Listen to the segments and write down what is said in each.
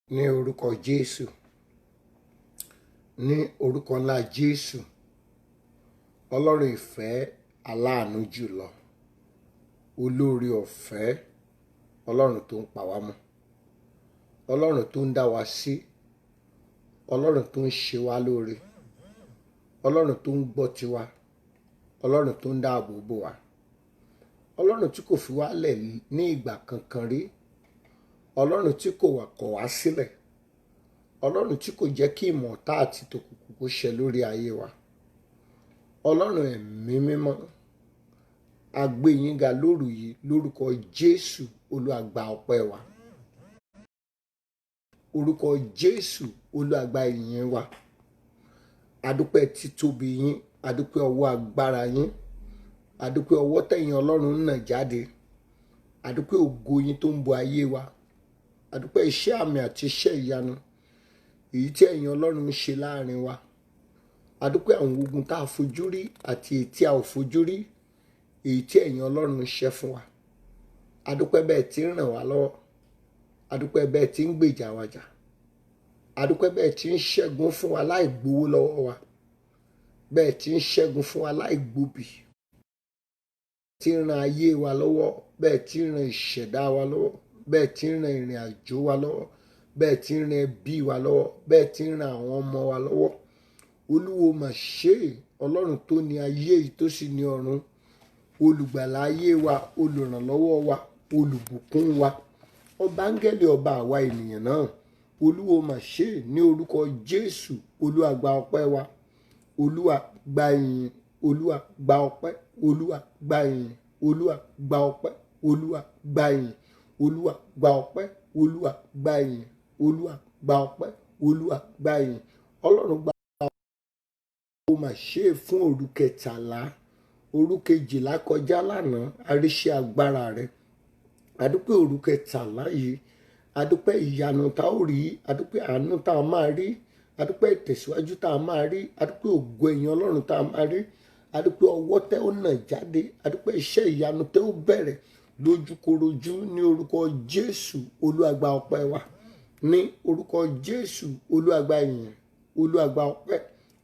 Ní orúkọ Jésù, ní orúkọ ńlá Jésù, Ọlọ́run ìfẹ́ aláàánú jùlọ, olóore ọ̀fẹ́, Ọlọ́run tó ń pa wá mọ́, Ọlọ́run tó ń dá wa sí, Ọlọ́run tó ń ṣe wá lóore, Ọlọ́run tó ń gbọ́ tiwa, Ọlọ́run tó ń dáàbò bò wá, Ọlọ́run tí kò fi wá lẹ̀ ní ìgbà kankan rí, Ọlọ́run tí kò kọ̀ wá sílẹ̀, Ọlọ́run tí kò jẹ́ kí ìmọ̀ ọ̀tá àti tòkùnkùn kó ṣẹ lórí ayé wa, Ọlọ́run ẹ̀mí mímọ́, a gbé yín ga lóru yìí lórúkọ Jésù. Olúwa gba ọpẹ́ wa, orúkọ Jésù. Olúwa gba ìyìn wa, adúpẹ́ títóbi yín, adúpẹ́ ọwọ́ agbára yín, adúpẹ́ ọwọ́ tẹ̀yin Ọlọ́run ń nà jáde, adúpẹ́ ògo yín tó ń bo ayé wa, adúpẹ́ iṣẹ́ àmì àti iṣẹ́ ìyanu èyí tí ẹ̀yin Ọlọ́run ń ṣe láàrin wa, adúpẹ́ àwọn ogun tá a fojú rí àti èyí tí a ò fojú rí, èyí tí ẹ̀yin Ọlọ́run ń ṣe fún wa, adúpẹ́ bẹ́ẹ̀ tí ń ràn wá lọ́wọ́, adúpẹ́ bẹ́ẹ̀ tí ń gbèjà wa jà, adúpẹ́ bẹ́ẹ̀ tí ń ṣẹ́gun fún wa láì gbowó lọ́wọ́ wa, bẹ́ẹ̀ tí ń ṣẹ́gun fún wa láì gbòbì, tí ń ran ayé wa lọ́wọ́, bẹ́ẹ̀ tí ń ran ìṣẹ̀dá wa lọ́wọ́, bẹ́ẹ̀ tí ń ran ìrìn àjò wa lọ́wọ́, bẹ́ẹ̀ tí ń ran ẹbí wa lọ́wọ́, bẹ́ẹ̀ tí ń ran àwọn ọmọ wa lọ́wọ́. Olúwo mà ṣe é, Ọlọ́run tó ní ayé yìí tó sì ní ọ̀run, olùgbàlà ayé wa, olùrànlọ́wọ́ wa, olùbùkún wa, ọba áńgẹ́lì, ọba àwa ènìyàn náà. Olúwo mà ṣe é, ní orúkọ Jésù. Olúwa gba ọpẹ́ wa, Olúwa gba ìyìn, Olúwa gba ọpẹ́, Olúwa gba ìyìn, Olúwa gba ọpẹ́, Olúwa gba ìyìn, Olúwa gba ọpẹ́, Olúwa gba ìyìn, Olúwa gba ọpẹ́, Olúwa gba ìyìn. Ọlọ́run gba ọpẹ́. Ó mà ṣe é fún òru kẹtàlá, òru kejìlá kọjá lánàá, àríṣẹ́ agbára rẹ̀. Adúpẹ́ òru kẹtàlá yìí, adúpẹ́ ìyanu tá ò rí, adúpẹ́ àánú tá a máa rí, adúpẹ́ ìtẹ̀síwájú tá a máa rí, adúpẹ́ ògo ẹ̀yin Ọlọ́run tá a máa rí, adúpẹ́ ọwọ́ tẹ́ ó nà jáde, adúpẹ́ iṣẹ́ ìyanu tẹ́ ó bẹ̀rẹ̀ lójúkorojú ní orúkọ Jésù. Olúwa gba ọpẹ́ wa, ní orúkọ Jésù. Olúwa gba ìyìn, Olúwa gba ọpẹ́,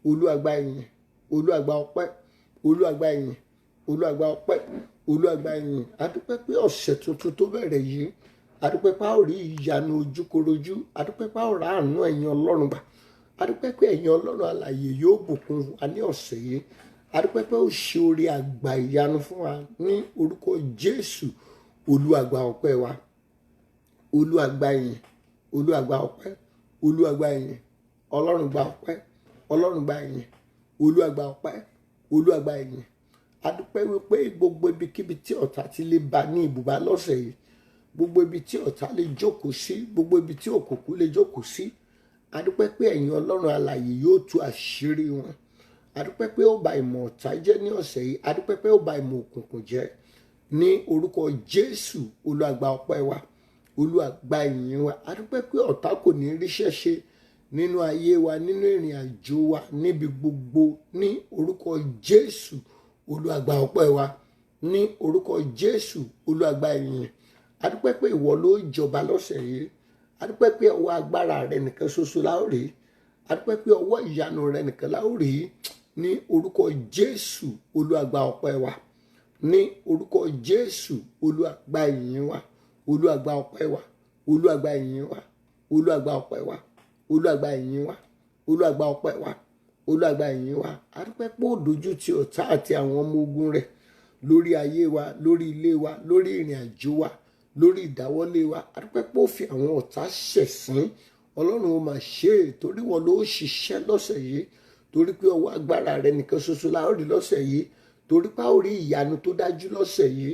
Olúwa gba ìyìn, Olúwa gba ọpẹ́, Olúwa gba ìyìn, Olúwa gba ọpẹ́, Olúwa gba ìyìn. Adúpẹ́ pé ọ̀sẹ̀ tuntun tó bẹ̀rẹ̀ yìí, adúpẹ́ pé a ó rí ìyanu ojúkorojú, adúpẹ́ pé a ó rà àánú ẹ̀yin Ọlọ́run gbà, adúpẹ́ pé ẹ̀yin Ọlọ́run alààyè yóò bùkún wa ní ọ̀sẹ̀ yìí, adúpẹ́ pé ó ṣe oore àgbà ìyanu fún wa ní orúkọ Jésù. Olúwa gba ọpẹ́ wa, Olúwa gba ìyìn, Olúwa gba ọpẹ́, Olúwa gba ìyìn, Ọlọ́run gba ọpẹ́, Ọlọ́run gba ìyìn, Olúwa gba ọpẹ́, Olúwa gba ìyìn. Adúpẹ́ wípé gbogbo ibikíbi tí ọ̀tá ti lè bá ní ibùbá lọ́sẹ̀ yìí, gbogbo ibi tí ọ̀tá lè jókòó sí, gbogbo ibi tí òkùnkùn lè jókòó sí, adúpẹ́ pé ẹ̀yin Ọlọ́run alààyè yóò tú àṣírí wọn. Adúpẹ́ pé ó ba ìmọ̀ ọ̀tá jẹ́ ní ọ̀sẹ̀ yìí, adúpẹ́ pé ó ba ìmọ̀ òkùnkùn jẹ́ ní orúkọ Jésù. Olúwa gba ọpẹ́ wa, Olúwa gba ìyìn wa. Adúpẹ́ pé ọ̀tá kò ní ríṣẹ́ ṣe nínú ayé wa, nínú ìrìn àjò wa, níbi gbogbo ní orúkọ Jésù. Olúwa gba ọpẹ́ wa, ní orúkọ Jésù. Olúwa gba ìyìn. Adúpẹ́ pé ìwọ ló jọba lọ́sẹ̀ yìí, adúpẹ́ pé ọwọ́ agbára rẹ nìkan ṣoṣo la ó rí, adúpẹ́ pé ọwọ́ ìyanu rẹ nìkan la ó rí ní orúkọ Jésù. Olúwa gba ọpẹ́ wa, ní orúkọ Jésù. Olúwa gba ìyìn wa, Olúwa gba ọpẹ́ wa, Olúwa gba ìyìn wa, Olúwa gba ọpẹ́ wa, Olúwa gba ìyìn wa, Olúwa gba ọpẹ́ wa, Olúwa gba ìyìn wa. Adúpẹ́ pé ó dojú ti ọ̀tá àti àwọn ọmọ ogun rẹ̀ lórí ayé wa, lórí ilé wa, lórí ìrìn àjò wa, lórí ìdáwọ́lé wa. Adúpẹ́ pé ó fi àwọn ọ̀tá ṣẹ̀sín. Ọlọ́run ó mà ṣe é, torí wọn ló ṣiṣẹ́ lọ́sẹ̀ yìí, torí pé ọwọ́ agbára rẹ nìkan ṣoṣo la ó rí lọ́sẹ̀ yìí, torí pé a ó rí ìyanu tó dájú lọ́sẹ̀ yìí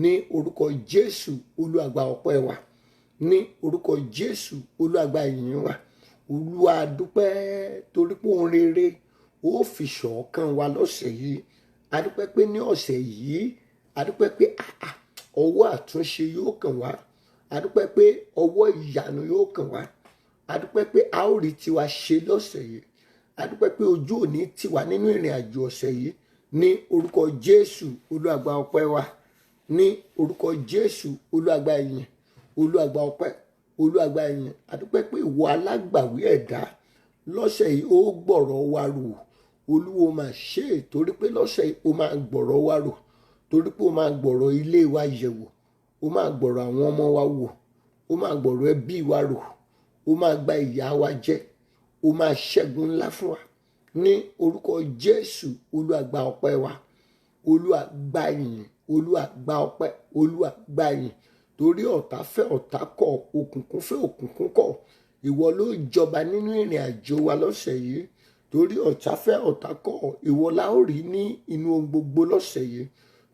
ní orúkọ Jésù. Olúwa gba ọpẹ́ wa, ní orúkọ Jésù. Olúwa gba ìyìn wa. Olúwa dúpẹ́ torí pé ohun rere ó fi ṣọ̀kan wa lọ́sẹ̀ yìí. Adúpẹ́ pé ní ọ̀sẹ̀ yìí, adúpẹ́ pé ọwọ́ àtúnṣe yóò kàn wá, adúpẹ́ pé ọwọ́ ìyanu yóò kàn wá, adúpẹ́ pé a ó rí tiwa ṣe lọ́sẹ̀ yìí, adúpẹ́ pé ojú òní tiwa nínú ìrìn àjò ọ̀sẹ̀ yìí ní orúkọ Jésù. Olúwa gba ọpẹ́ wa, ní orúkọ Jésù. Olúwa gba ìyìn, Olúwa gba ọpẹ́, Olúwa gba ìyìn. Adúpẹ́ pé ìwọ alágbàwí ẹ̀dá lọ́sẹ̀ yìí ó gbọ̀rọ̀ wa rò. Olúwo máa ṣe é torí pé lọ́sẹ̀ yìí ó máa gbọ̀rọ̀ wa rò, torí pé ó máa gbọ̀rọ̀ ilé wa yẹ̀wò, ó máa gbọ̀rọ̀ àwọn ọmọ wa wò, ó máa gbọ̀rọ̀ ẹbí wa rò, ó máa gba ìyà wa jẹ, ó máa ṣẹ́gun ńlá fún wa ní orúkọ Jésù. Olúwa gba ọpẹ́ wa, Olúwa gba ìyìn, Olúwa gba ọpẹ́, Olúwa gba ìyìn. Torí ọ̀tá fẹ́ ọ̀tá kọ̀, òkùnkùn fẹ́ òkùnkùn kọ̀, ìwọ ló jọba nínú ìrìn àjò wa lọ́sẹ̀ yìí. Torí ọ̀tá fẹ́ ọ̀tá kọ̀, ìwọ la ó rí ní inú ohun gbogbo lọ́sẹ̀ yìí.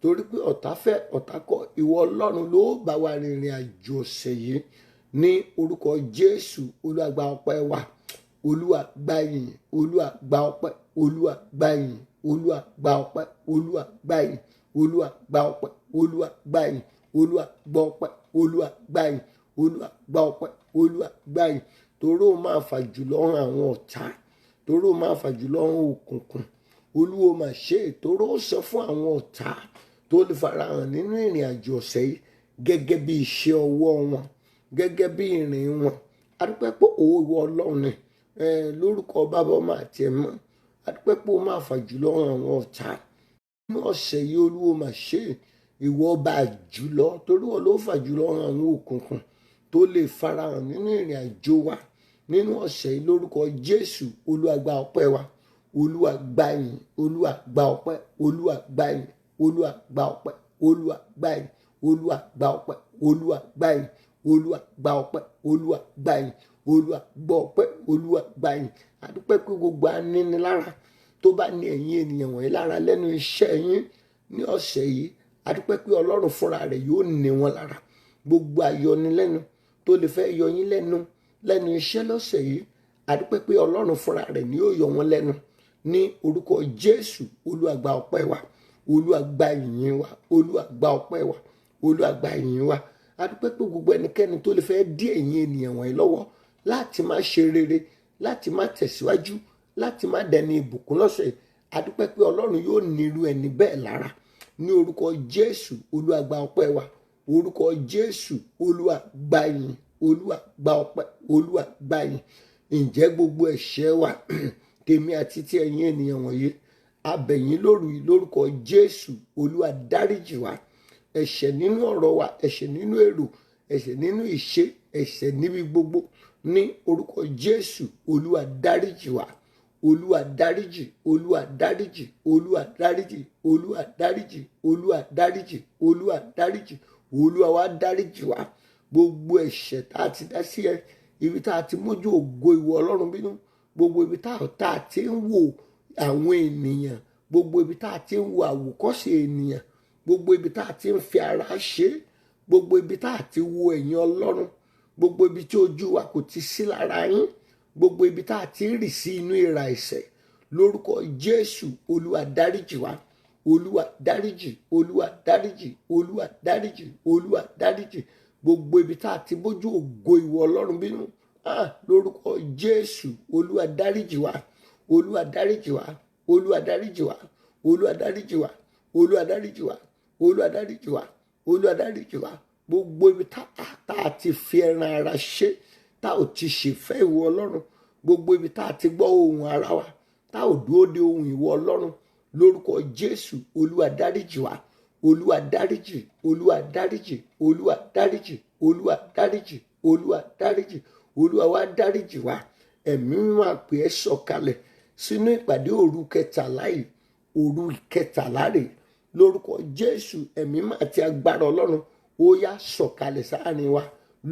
Torí pé ọ̀tá fẹ́ ọ̀tá kọ̀, ìwọ Ọlọ́run ló bá wa rìnrìn àjò ọ̀sẹ̀ yìí ní orúkọ Jésù. Olúwa gba ọpẹ́ wa, Olúwa gba ìyìn, Olúwa gba ọpẹ́, Olúwa gba ìyìn, Olúwa gba ọpẹ́, Olúwa gba ìyìn, Olúwa gba ọpẹ́, Olúwa gba ìyìn, Olúwa gba ọpẹ́, Olúwa gba ìyìn, Olúwa gba ọpẹ́, Olúwa gba ìyìn. Torí ó máa fà jùlọ hàn àwọn ọ̀tá, torí ó máa fà jùlọ hàn òkùnkùn. Olúwo máa ṣe é torí ó sọ fún àwọn ọ̀tá tó lè farahàn nínú ìrìn àjò ọ̀sẹ̀ yìí gẹ́gẹ́ bí iṣẹ́ ọwọ́ wọn, gẹ́gẹ́ bí ìrìn wọn. Adúpẹ́ pé òwò ìwọ Ọlọ́run ni lórúkọ Bàbá, Ọmọ àti Ẹ̀mí Mímọ́. Adúpẹ́ pé ó máa fà jùlọ hàn àwọn ọ̀tá nínú ọ̀sẹ̀ yìí. Olúwo máa ṣe é, ìwọ bá jùlọ torí wọn ló fà jùlọ hàn àwọn òkùnkùn tó lè farahàn nínú ìrìn àjò wa nínú ọ̀sẹ̀ yìí lórúkọ Jésù. Olúwa gba ọpẹ́ wa, Olúwa gba ìyìn, Olúwa gba ọpẹ́, Olúwa gba ìyìn, Olúwa gba ọpẹ́, Olúwa gba ìyìn, Olúwa gba ọpẹ́, Olúwa gba ìyìn, Olúwa gba ọpẹ́, Olúwa gba ìyìn, Olúwa gba ọpẹ́, Olúwa gba ìyìn. Adúpẹ́ pé gbogbo anínilára tó bá ní ẹ̀yin ènìyàn wọ̀nyí lára lẹ́nu iṣẹ́ yín ní ọ̀sẹ̀ yìí, adúpẹ́ pé Ọlọ́run fúnra rẹ̀ yóò ní wọn lára. Gbogbo ayọnilẹ́nu tó lè fẹ́ yọ yín lẹ́nu iṣẹ́ lọ́sẹ̀ yìí, adúpẹ́ pé Ọlọ́run fúnra rẹ̀ ni yóò yọ wọn lẹ́nu ní orúkọ Jésù. Olúwa gba ọpẹ́ wa, Olúwa gba ìyìn wa, Olúwa gba ọpẹ́ wa, Olúwa gba ìyìn wa. Adúpẹ́ pé gbogbo ẹnikẹ́ni tó lè fẹ́ dí ẹ̀yin ènìyàn wọ̀nyí lọ́wọ́ láti má ṣe rere, láti má tẹ̀síwájú, láti má dẹni ìbùkún lọ́sẹ̀ yìí, adúpẹ́ pé Ọlọ́run yóò nírú ẹni bẹ́ẹ̀ lára ní orúkọ Jésù. Olúwa gba ọpẹ́ wa, orúkọ Jésù. Olúwa gba ìyìn, Olúwa gba ọpẹ́, Olúwa gba ìyìn. Ǹjẹ́ gbogbo ẹ̀ṣẹ̀ wa tèmi àti ti ẹ̀yin ènìyàn wọ̀nyí, a bẹ̀ yín lóru yìí lórúkọ Jésù. Olúwa dáríjì wa ẹ̀ṣẹ̀ nínú ọ̀rọ̀ wa, ẹ̀ṣẹ̀ nínú èrò, ẹ̀ṣẹ̀ nínú ìṣe, ẹ̀ṣẹ̀ níbi gbogbo ní orúkọ Jésù. Olúwa dáríjì wa, Olúwa dáríjì, Olúwa dáríjì, Olúwa dáríjì, Olúwa dáríjì, Olúwa dáríjì, Olúwa dáríjì, Olúwa wa dáríjì wa. Gbogbo ẹ̀ṣẹ̀ tá a ti dá sí ibi tá a ti mójú ògo ìwọ Ọlọ́run bínú, gbogbo ibi tá a ti ń wo àwọn ènìyàn, gbogbo ibi tá a ti ń wo àwòkọ́ṣe ènìyàn, gbogbo ibi tá a ti ń fi ara ṣe, gbogbo ibi tá a ti wo ẹ̀yìn Ọlọ́run, gbogbo ibi tí ojú wa kò ti sí lára yín, gbogbo ibi tá a ti ń rì sí inú ìrà ẹ̀ṣẹ̀ lórúkọ Jésù. Olúwa dáríjì wa, Olúwa dáríjì, Olúwa dáríjì, Olúwa dáríjì, Olúwa dáríjì. Gbogbo ibi tá a ti bójú ògo ìwọ Ọlọ́run bínú, lórúkọ Jésù. Olúwa dáríjì wa, Olúwa dáríjì wa, Olúwa dáríjì wa, Olúwa dáríjì wa, Olúwa dáríjì wa, Olúwa dáríjì wa, Olúwa dáríjì wa. Gbogbo ibi tá a ti fi ẹran ara ṣe, tá ò ti ṣèfẹ́ ìwọ Ọlọ́run, gbogbo ibi tá a ti gbọ́ ohùn ara wa, tá ò dúró de ohùn ìwọ Ọlọ́run lórúkọ Jésù. Olúwa dáríjì wa, Olúwa dáríjì, Olúwa dáríjì, Olúwa dáríjì, Olúwa dáríjì, Olúwa dáríjì, Olúwa wa dáríjì wa. Ẹ̀mí Mímọ́ á pè ẹ́ sọ̀kalẹ̀ sínú ìpàdé òru kẹtàlá yìí, òru kẹtàlá rè lórúkọ Jésù. Ẹ̀mí Mímọ́ àti agbára Ọlọ́run ó yá sọ̀kalẹ̀ sáàrin wa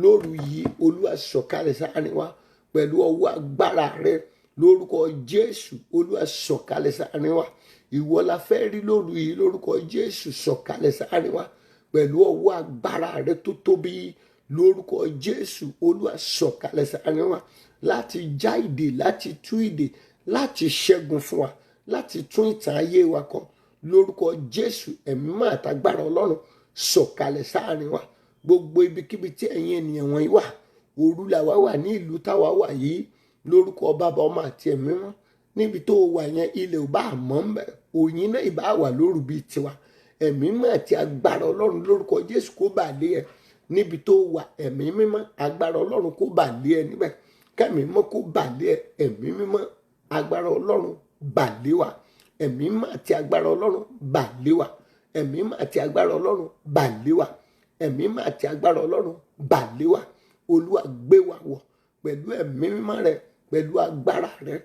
lóru yìí. Olúwa sọ̀kalẹ̀ sáàrin wa pẹ̀lú ọwọ́ agbára rẹ lórúkọ Jésù. Olúwa sọ̀kalẹ̀ sáàrin wa. Ìwọ la fẹ́ rí lóru yìí lórúkọ Jésù. Sọ̀kalẹ̀ sáàrin wa pẹ̀lú ọwọ́ agbára rẹ tó tóbi lórúkọ Jésù. Olúwa sọ̀kalẹ̀ sáàrin wa láti já ìdè, láti tú ìdè, láti ṣẹ́gun fún wa, láti tún ìtàn ayé wa kọ lórúkọ Jésù. Ẹ̀mí Mímọ́ àtagbára Ọlọ́run sọ̀kalẹ̀ sáàrin wa. Gbogbo ibikíbi tí ẹ̀yin ènìyàn wọ̀nyí wà, òru làwa wà ní ìlú táwa wà yìí lórúkọ Bàbá, Ọmọ àti Ẹ̀mí Mímọ́. Níbi tó wà yẹn ilẹ̀ ò bá mọ́ mbẹ̀, òyìn náà ìbá wà lóru bíi tiwa. Ẹ̀mí Mímọ́ àti agbára Ọlọ́run lórúkọ Jésù kó bà lé ẹ, níbi tó wà ẹ̀mí mímọ́ agbára ọlọ́run kó bà lé ẹ níbẹ̀, kẹ́mi mímọ́ kó bà lé ẹ, ẹ̀mí mímọ́ agbára ọlọ́run bà lé wa, ẹ̀mí mímọ́ àti agbára ọlọ́run bà lé wa, ẹ̀mí mímọ́ àti agbára ọlọ́run bà lé wa, ẹ̀mí mímọ́ àti agbára ọlọ́run bà lé wa. Olúwa gbé wa wọ̀ pẹ̀lú ẹ̀mí mímọ́ rẹ, pẹ̀lú agbára rẹ.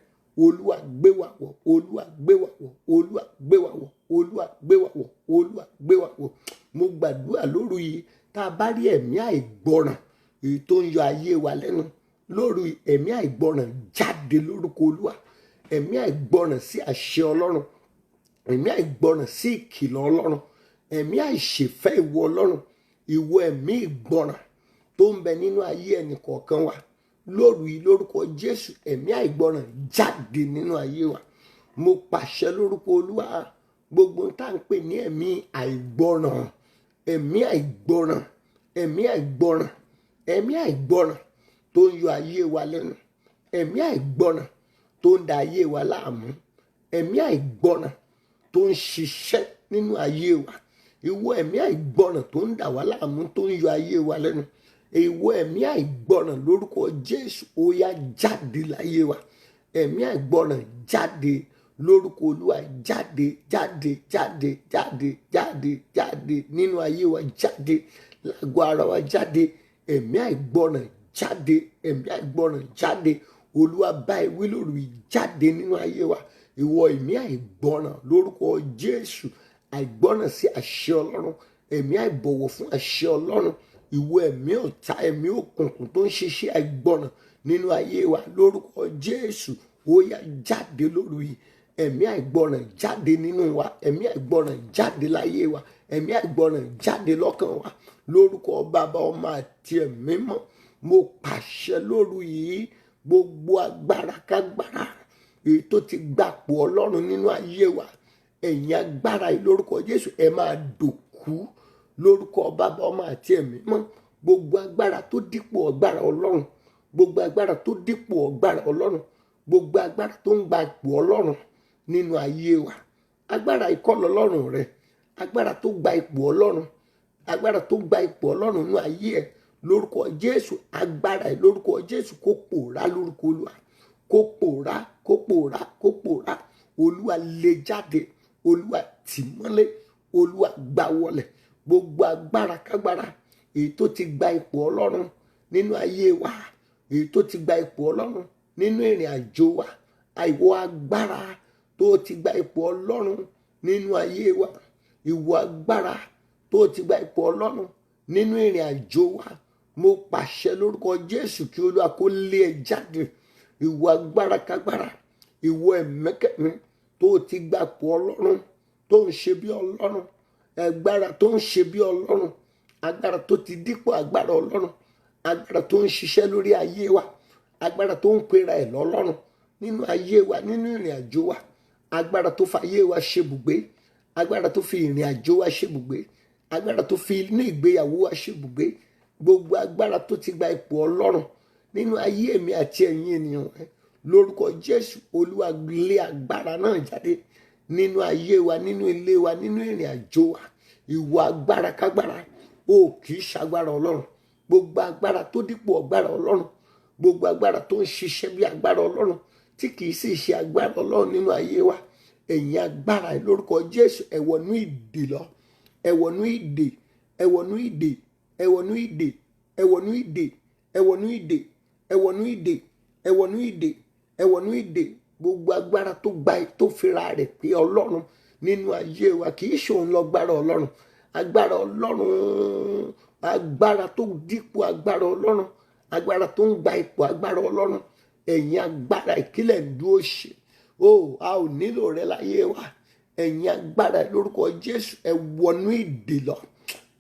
Olúwa gbé wa wọ̀, Olúwa gbé wa wọ̀, Olúwa gbé wa wọ̀, Olúwa gbé wa wọ̀, Olúwa gbé wa wọ̀. Mo gbàdúrà lóru yìí, tá a bá rí ẹ̀mí àìgbọràn èyí tó ń yọ ayé wa lẹ́nu lóru yìí, ẹ̀mí àìgbọràn jáde lórúkọ Olúwa, ẹ̀mí àìgbọràn sí àṣẹ Ọlọ́run, ẹ̀mí àìgbọràn sí ìkìlọ̀ Ọlọ́run, ẹ̀mí àìṣèfẹ́ ìwọ Ọlọ́run, ìwọ ẹ̀mí ìgbọràn tó ń bẹ nínú ayé ẹnì kọ̀ọ̀kan wa lóru yìí lórúkọ Jésù, ẹ̀mí àìgbọràn jáde nínú ayé wa. Mo pàṣẹ lórúkọ Olúwa, gbogbo tá à ń pè ní ẹ̀mí àìgbọràn, ẹ̀mí àìgbọràn, ẹ̀mí àìgbọràn, ẹ̀mí àìgbọràn tó ń yọ ayé wa lẹ́nu, ẹ̀mí àìgbọràn tó ń da ayé wa láàmú, ẹ̀mí àìgbọràn tó ń ṣiṣẹ́ nínú ayé wa, ìwọ ẹ̀mí àìgbọràn tó ń dà wá láàmú, tó ń yọ ayé wa lẹ́nu, ìwọ ẹ̀mí àìgbọràn lórúkọ Jésù ó yá jáde láyé wa, ẹ̀mí àìgbọràn jáde lórúkọ Olúwa, jáde jáde jáde jáde jáde jáde nínú ayé wa, jáde lágọ̀ ara wa, jáde ẹ̀mí àìgbọràn jáde, ẹ̀mí àìgbọràn jáde. Olúwa báyìí wí lóru yìí, jáde nínú ayé wa, ìwọ ẹ̀mí àìgbọràn lórúkọ Jésù, àìgbọràn sí àṣẹ Ọlọ́run, ẹ̀mí àìbọ̀wọ̀ fún àṣẹ Ọlọ́run, ìwọ ẹ̀mí ọ̀tá, ẹ̀mí òkùnkùn tó ń ṣiṣẹ́ àìgbọràn nínú ayé wa lórúkọ Jésù ó yá jáde lóru yìí, ẹ̀mí àìgbọràn jáde nínú wa, ẹ̀mí àìgbọràn jáde láyé wa, ẹ̀mí àìgbọràn jáde lọ́kàn wa lórúkọ Bàbá, Ọmọ àti Ẹ̀mí Mímọ́. Mo pàṣẹ lóru yìí, gbogbo agbára kágbára èyí tó ti gbapò Ọlọ́run nínú ayé wa, ẹ̀yin agbára yìí lórúkọ Jésù ẹ máa dòkú lórúkọ Bàbá, Ọmọ àti Ẹ̀mí Mímọ́. Gbogbo agbára tó dípò agbára Ọlọ́run, gbogbo agbára tó dípò agbára Ọlọ́run, gbogbo agbára tó ń gba ipò Ọlọ́run nínú ayé wa, agbára ìkọlù Ọlọ́run rẹ, agbára tó gba ipò Ọlọ́run, agbára tó gba ipò Ọlọ́run nínú ayé ẹ lórúkọ Jésù, agbára yìí lórúkọ Jésù kó pòórá lórúkọ Olúwa, kó pòórá, kó pòórá, kó pòórá. Olúwa lé jáde, Olúwa tì mọ́lé, Olúwa gbá wọlẹ̀. Gbogbo agbára kágbára èyí tó ti gba ipò Ọlọ́run nínú ayé wa, èyí tó ti gba ipò Ọlọ́run nínú ìrìn àjò wa, àìwọ agbára tó ti gba ipò Ọlọ́run nínú ayé wa, ìwọ agbára tó ti gba ipò Ọlọ́run nínú ìrìn àjò wa, mo pàṣẹ lórúkọ Jésù kí Olúwa kó lé ẹ jáde. Ìwọ agbára kágbára, ìwọ ẹ̀mẹ́kẹ̀mí tó ti gba ipò Ọlọ́run, tó ń ṣe bí Ọlọ́run, agbára tó ń ṣe bí Ọlọ́run, agbára tó ti dípò agbára Ọlọ́run, agbára tó ń ṣiṣẹ́ lórí ayé wa, agbára tó ń pera ẹ̀ lọ́lọ́run nínú ayé wa, nínú ìrìn àjò wa, agbára tó fa ayé wa ṣe bùgbé, agbára tó fi ìrìn àjò wa ṣe bùgbé, agbára tó fi inú ìgbéyàwó wa ṣe bùgbé, gbogbo agbára tó ti gba ipò Ọlọ́run nínú ayé mi àti ẹ̀yin ènìyàn rẹ lórúkọ Jésù, Olúwa lé agbára náà jáde nínú ayé wa, nínú ilé wa, nínú ìrìn àjò wa. Ìwọ agbára kágbára, ó kì í ṣagbára Ọlọ́run. Gbogbo agbára tó dípò agbára Ọlọ́run, gbogbo agbára tó ń ṣiṣẹ́ bí agbára Ọlọ́run tí kì í sì ṣe agbára Ọlọ́run nínú ayé wa, ẹ̀yin agbára yìí lórúkọ Jésù ẹ wọnú ìdè lọ, ẹ wọnú ìdè, ẹ wọnú ìdè, ẹ wọnú ìdè, ẹ wọnú ìdè, ẹ wọnú ìdè, ẹ wọnú ìdè, ẹ wọnú ìdè, ẹ wọnú ìdè. Gbogbo agbára tó fira rẹ̀ pé Ọlọ́run nínú ayé wa, kì í ṣòun lọ gbára Ọlọ́run, agbára Ọlọ́run, agbára tó dípò agbára Ọlọ́run, agbára tó ń gba ipò agbára Ọlọ́run, ẹ̀yin agbára ìkílẹ̀ ń dúró ṣe. A ò nílò rẹ láyé wa, ẹ̀yin agbára lórúkọ Jésù ẹ wọnú ìdè lọ,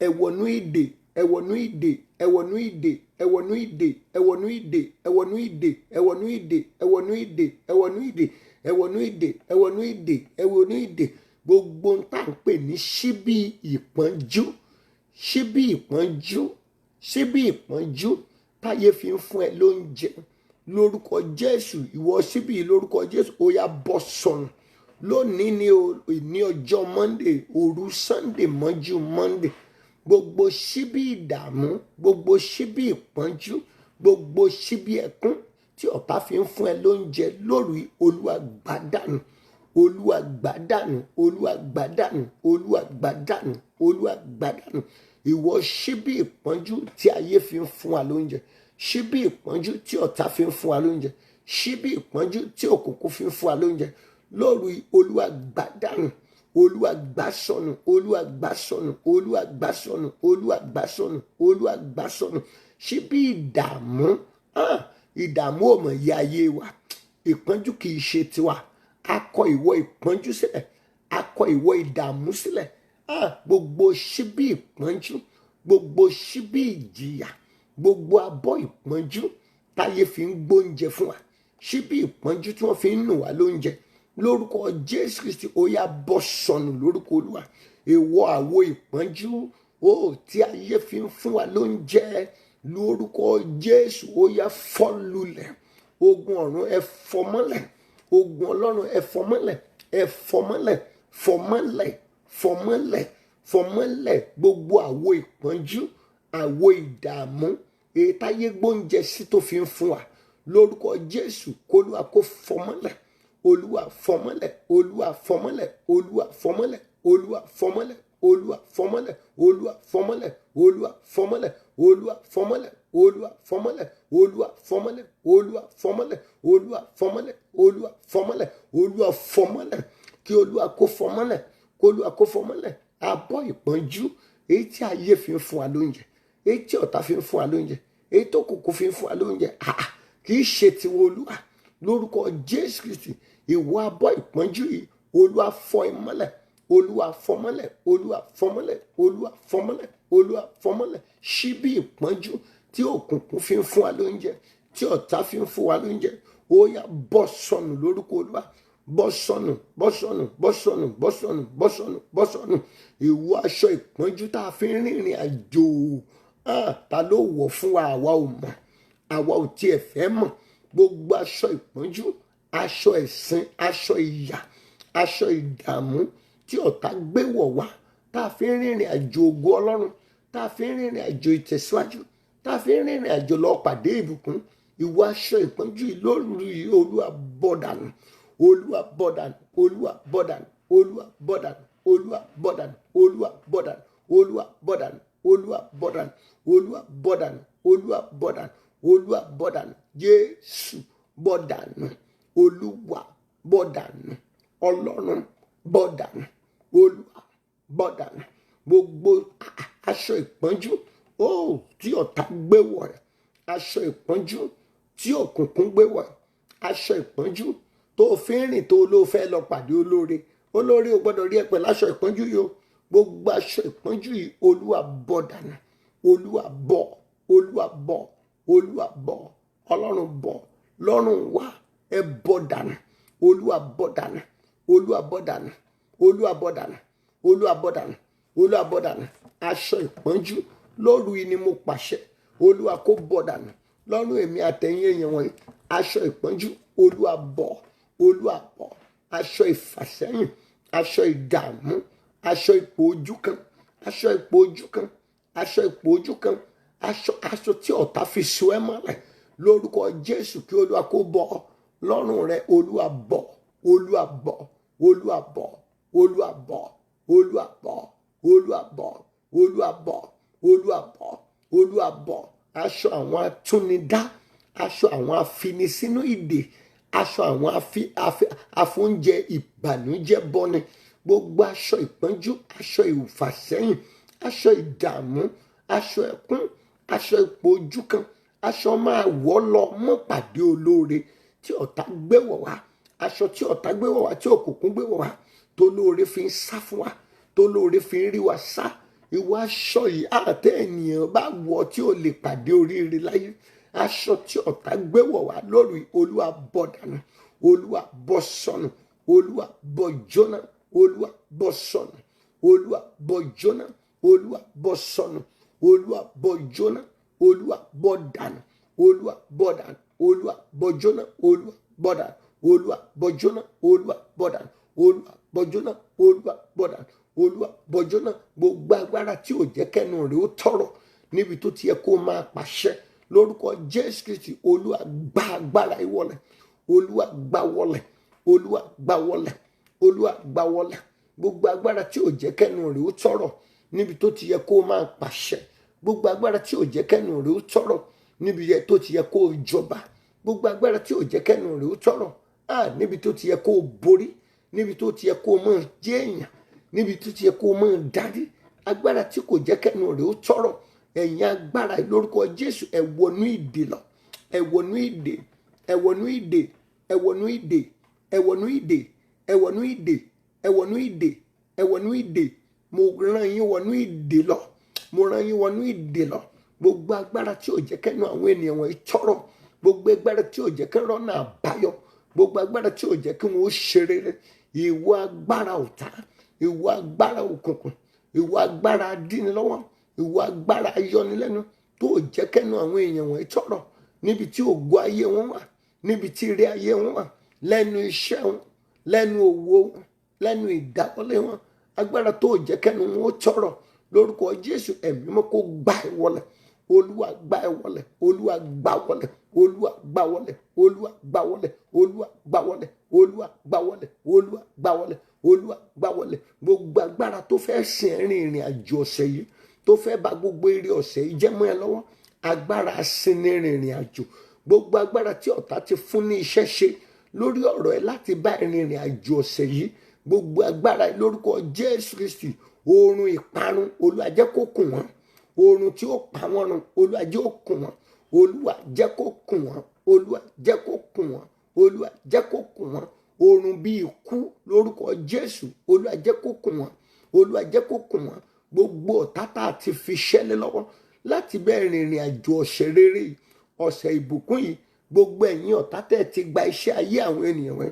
ẹ wọnú ìdè, ẹ wọnú ìdè, ẹ wọnú ìdè, ẹ wọnú ìdè, ẹ wọnú ìdè, ẹ wọnú ìdè, ẹ wọnú ìdè, ẹ wọnú ìdè, ẹ wọnú ìdè, ẹ wọnú ìdè, ẹ wọnú ìdè, ẹ wọnú ìdè. Gbogbo ń tà ń pè ní ṣíbí ìpọ́njú, ṣíbí ìpọ́njú, ṣíbí ìpọ́njú táyé fi ń fún ẹ lóúnjẹ lórúkọ Jésù, ìwọ ṣíbí lórúkọ Jésù ó yá bọ́ sọnù lónìí. Ní ọjọ́ Monday, òru Sunday mọ́jú Monday, gbogbo ṣíbí ìdààmú, gbogbo ṣíbí ìpọ́njú, gbogbo ṣíbí ẹkún tí ọ̀tá fi ń fún ẹ lóúnjẹ lórí, Olúwa gbà dànù, Olúwa gbà dànù, Olúwa gbà dànù, Olúwa gbà dànù, Olúwa gbà dànù. Ìwọ ṣíbí ìpọ́njú tí ayé fi ń fún wa lóúnjẹ, ṣíbí ìpọ́njú tí ọ̀tá fi ń fún wa lóúnjẹ, ṣíbí ìpọ́njú tí òkùnkùn fi ń fún wa lóúnjẹ lórí, Olúwa gbà dànù, Olúwa gbà sọnù, Olúwa gbà sọnù, Olúwa gbà sọnù, Olúwa gbà sọnù, Olúwa gbà sọnù. Ṣíbí ìdààmú, ìdààmú ò mọ̀ yá ayé wa, ìpọ́njú kì í ṣe tiwa. A kọ ìwọ ìpọ́njú sílẹ̀, a kọ ìwọ ìdààmú sílẹ̀. Gbogbo ṣíbí ìpọ́njú, gbogbo ṣíbí ìjìyà, gbogbo abọ́ ìpọ́njú táyé fi ń gbóúnjẹ fún wa, ṣíbí ìpọ́njú tí wọ́n fi ń nù wá lóúnjẹ, lórúkọ Jésù Kristi ó yá bọ́ sọnù lórúkọ Olúwa. Ìwọ àwo ìpọ́njú tí ayé fi ń fún wa lóúnjẹ, lórúkọ Jésù ó yá fọ́ lulẹ̀. Ogun ọ̀run ẹ fọ́ mọ́lẹ̀, ogun Ọlọ́run ẹ fọ́ mọ́lẹ̀, ẹ fọ́ mọ́lẹ̀, fọ́ mọ́lẹ̀, fọ́ mọ́lẹ̀, fọ́ mọ́lẹ̀. Gbogbo àwo ìpọ́njú, àwo ìdààmú èyí táyé gbóúnjẹ sí tó fi ń fún wa, lórúkọ Jésù k'Olúwa kó fọ́ mọ́lẹ̀, Olúwa fọ́ mọ́lẹ̀, Olúwa fọ́ mọ́lẹ̀, Olúwa fọ́ mọ́lẹ̀, Olúwa fọ́ mọ́lẹ̀, Olúwa fọ́ mọ́lẹ̀, Olúwa fọ́ mọ́lẹ̀, Olúwa fọ́ mọ́lẹ̀, Olúwa fọ́ mọ́lẹ̀, Olúwa fọ́ mọ́lẹ̀, Olúwa fọ́ mọ́lẹ̀, Olúwa fọ́ mọ́lẹ̀, Olúwa fọ́ mọ́lẹ̀, Olúwa fọ́ mọ́lẹ̀, Olúwa fọ́ mọ́lẹ̀. Kí Olúwa kó fọ́ mọ́lẹ̀, kí Olúwa kó fọ́ mọ́lẹ̀. Abọ́ ìpọ́njú èyí tí ayé fi ń fún wa lóúnjẹ, èyí tí ọ̀tá fi ń fún wa lóúnjẹ, èyí tó kùkù fi ń fún wa lóúnjẹ, kì í ṣe tiwọn Olúwa. Lórúkọ Jésù Kristi, ìwọ abọ́ ìpọ́njú yìí, Olúwa fọ́ mọ́lẹ̀, Olúwa fọ́ mọ́lẹ̀, Olúwa fọ́ mọ́lẹ̀, Olúwa fọ́ mọ́lẹ̀, Olúwa fọ́ mọ́lẹ̀. Ṣíbí ìpọ́njú tí òkùnkùn fi ń fún wa lóúnjẹ, tí ọ̀tá fi ń fún wa lóúnjẹ, ó yá bọ́ sọnù lórúkọ Olúwa. Bọ́ sọnù, bọ́ sọnù, bọ́ sọnù, bọ́ sọnù, bọ́ sọnù, bọ́ sọnù. Ìwọ aṣọ ìpọ́njú tá a fi ń rìnrìn àjò, ta ló wọ̀ fún wa? Àwa ò mọ̀, àwa ò tiẹ̀ fẹ́ mọ̀. Gbogbo aṣọ ìpọ́njú, aṣọ ẹ̀sín, aṣọ ìyà, aṣọ ìdààmú tí ọ̀tá gbé wọ̀ wá, tá a fi ń rìnrìn àjò ògo Ọlọ́run, tá a fi ń rìnrìn àjò ìtẹ̀síwájú, tá a fi ń rìnrìn àjò lọ pàdé ìbùkún. Ìwọ aṣọ ìpọ́njú yìí lórí yìí, Olúwa bọ́ dànù, Olúwa bọ́ dànù, Olúwa bọ́ dànù, Olúwa bọ́ dànù, Olúwa bọ́ dànù, Olúwa bọ́ dànù, Olúwa bọ́ dànù, Olúwa bọ́ dànù, Olúwa bọ́ dànù, Olúwa bọ́ dànù, Olúwa bọ́ dànù. Jésù bọ́ dànù, Olúwa bọ́ dànù, Ọlọ́run bọ́ dànù, Olúwa bọ́ dànù. Gbogbo aṣọ ìpọ́njú tí ọ̀tá gbé wọ̀ rẹ̀, aṣọ ìpọ́njú tí òkùnkùn gbé wọ̀, aṣọ ìpọ́njú tó fi ń rìn tó ló fẹ́ lọ pàdé olóore, olóore ò gbọ́dọ̀ rí ẹ pẹ̀lú aṣọ ìpọ́njú yìí o. Gbogbo aṣọ ìpọ́njú yìí, Olúwa bọ́ dànù, Olúwa bọ́, Olúwa bọ́, Olúwa bọ́, Ọlọ́run bọ́, lọ́rùn wa ẹ bọ́ dànù, Olúwa bọ́ dànù, Olúwa bọ́ dànù, Olúwa bọ́ dànù, Olúwa bọ́ dànù, Olúwa bọ́ dànù. Aṣọ ìpọ́njú lóru yìí ni mo pàṣẹ, Olúwa kó bọ́ dànù lọ́rùn èmi àtẹ̀yìn èèyàn wọ̀nyí. Aṣọ ìpọ́njú, Olúwa bọ́, Olúwa bọ́. Aṣọ ìfàsẹ́yìn, aṣọ ìdààmú, aṣọ ipò ojú kan, aṣọ ipò ojú kan, aṣọ ipò ojú kan, aṣọ tí ọ̀tá fi so ẹ́ mọ́lẹ̀, lórúkọ Jésù kí Olúwa kó bọ́ lọ́rùn rẹ. Olúwa bọ́, Olúwa bọ́, Olúwa bọ́, Olúwa bọ́, Olúwa bọ́, Olúwa bọ́, Olúwa bọ́, Olúwa bọ́, Olúwa bọ́. Aṣọ àwọn atúnidá, aṣọ àwọn afinisínú ìdè, aṣọ àwọn afúnjẹ ìbànújẹ́ bọ́ni. Gbogbo aṣọ ìpọ́njú, aṣọ ìfàsẹ́yìn, aṣọ ìdààmú, aṣọ ẹkún, aṣọ ipò ojú kan, aṣọ máa wọ̀ lọ mọ́ pàdé olóore tí ọ̀tá gbé wọ̀ wá, aṣọ tí ọ̀tá gbé wọ̀ wá, tí òkùnkùn gbé wọ̀ wá, tó lóore fi ń sá fún wa, tó lóore fi ń rí wa sá. Ìwọ aṣọ yìí àtẹ ènìyàn bá wọ̀ tí ò lè pàdé oríire láyé, aṣọ tí ọ̀tá gbé wọ̀ wá lórí, Olúwa bọ́ dànù, Olúwa bọ́ sọnù, Olúwa bọ́ jóná, Olúwa bọ́ sọnù, Olúwa bọ́ jóná, Olúwa bọ́ sọnù, Olúwa bọ́ jóná, Olúwa bọ́ dànù, Olúwa bọ́ dànù, Olúwa bọ́ jóná, Olúwa bọ́ dànù, Olúwa bọ́ jóná, Olúwa bọ́ dànù, Olúwa bọ́ jóná, Olúwa bọ́ dànù, Olúwa bọ́ jóná. Gbogbo agbára tí ò jẹ́ kẹ́nu níbi tó ti yẹ kó máa pàṣẹ lórúkọ Jésù Kristi. Olúwa gba agbára ìwọlẹ̀, Olúwa gbá wọlẹ̀, Olúwa gbá wọlẹ̀, Olúwa gbá wọlẹ̀. Gbogbo agbára tí ò jẹ́ kẹ́nu rẹ̀ ó tọrọ níbi tó ti yẹ kó máa pàṣẹ, gbogbo agbára tí ò jẹ́ kẹ́nu rẹ̀ ó tọrọ níbi tó ti yẹ kó jọba, gbogbo agbára tí ò jẹ́ kẹ́nu rẹ̀ ó tọrọ níbi tó ti yẹ kó borí, níbi tó ti yẹ kó máa jẹ́ èèyàn, níbi tó ti yẹ kó máa darí, agbára tí kò jẹ́ kẹ́nu rẹ̀ ó tọrọ, ẹ̀yin agbára lórúkọ Jésù, ẹ wọnú ìdè lọ, ẹ wọnú ìdè, ẹ wọnú ìdè, ẹ wọnú ìdè, ẹ wọnú ìdè, ẹ wọnú ìdè, ẹ wọnú ìdè, ẹ wọnú ìdè. Mo rán yín wọnú ìdè lọ, mo rán yín wọnú ìdè lọ. Gbogbo agbára tí ò jẹ́ kẹ́nu àwọn ènìyàn wọ̀nyí tọrọ, gbogbo agbára tí ò jẹ́ kẹ́nu ọ̀nà àbáyọ, gbogbo agbára tí ò jẹ́ kí wọ́n ó ṣe rere, ìwọ agbára ọ̀tá, ìwọ agbára òkùnkùn, ìwọ agbára adínilọ́wọ́, ìwọ agbára ayọnilẹ́nu tó ò jẹ́ kẹ́nu àwọn èèyàn wọ̀nyí tọrọ níbi tí ògo ayé wọn wà, níbi tí ire ayé wọn wà, lẹ́nu iṣẹ́ wọn, lẹ́nu òwò wọn, lẹ́nu ìdáwọ́lé wọn, agbára tó ò jẹ́ kẹ́nu wọn ó tọrọ lórúkọ Jésù. Ẹ̀mí mọ́ kó gbá ẹ wọlẹ̀, Olúwa gbá ẹ wọlẹ̀, Olúwa gbá wọlẹ̀, Olúwa gbá wọlẹ̀, Olúwa gbá wọlẹ̀, Olúwa gbá wọlẹ̀, Olúwa gbá wọlẹ̀, Olúwa gbá wọlẹ̀, Olúwa gbá wọlẹ̀. Gbogbo agbára tó fẹ́ sìn ẹ́ rin ìrìn àjò ọ̀sẹ̀ yìí, tó fẹ́ bà gbogbo eré ọ̀sẹ̀ yìí jẹ́ mọ́ ẹ lọ́wọ́, agbára sinmi ìrìn àjò, gbogbo agbára tí ọ̀tá ti fún ní iṣẹ́ ṣe lórí ọ̀rọ̀ ẹ láti bá ìrìn àjò ọ̀sẹ̀ yìí, gbogbo agbára lórúkọ Jésù Kristi, oorun ìparun Olúwa jẹ́ kó kùn wọ́n, oorun tí ó pa wọ́n run Olúwa jẹ́ ó kùn wọ́n, Olúwa jẹ́ kó kùn wọ́n, Olúwa jẹ́ kó kùn wọ́n, Olúwa jẹ́ kó kùn wọ́n. Oorun bí ikú lórúkọ Jésù, Olúwa jẹ́ kó kùn wọ́n, Olúwa jẹ́ kó kùn wọ́n. Gbogbo ọ̀tá tá a ti fi ṣẹ́lẹ̀ lọ́wọ́ láti bẹ́ẹ̀ rìnrìn àjò ọ̀sẹ̀ rere yìí, ọ̀sẹ̀ ìbùkún yìí, gbogbo ẹ̀yin ọ̀tá tẹ́ ti gba iṣẹ́ ayé àwọn ènìyàn wọn,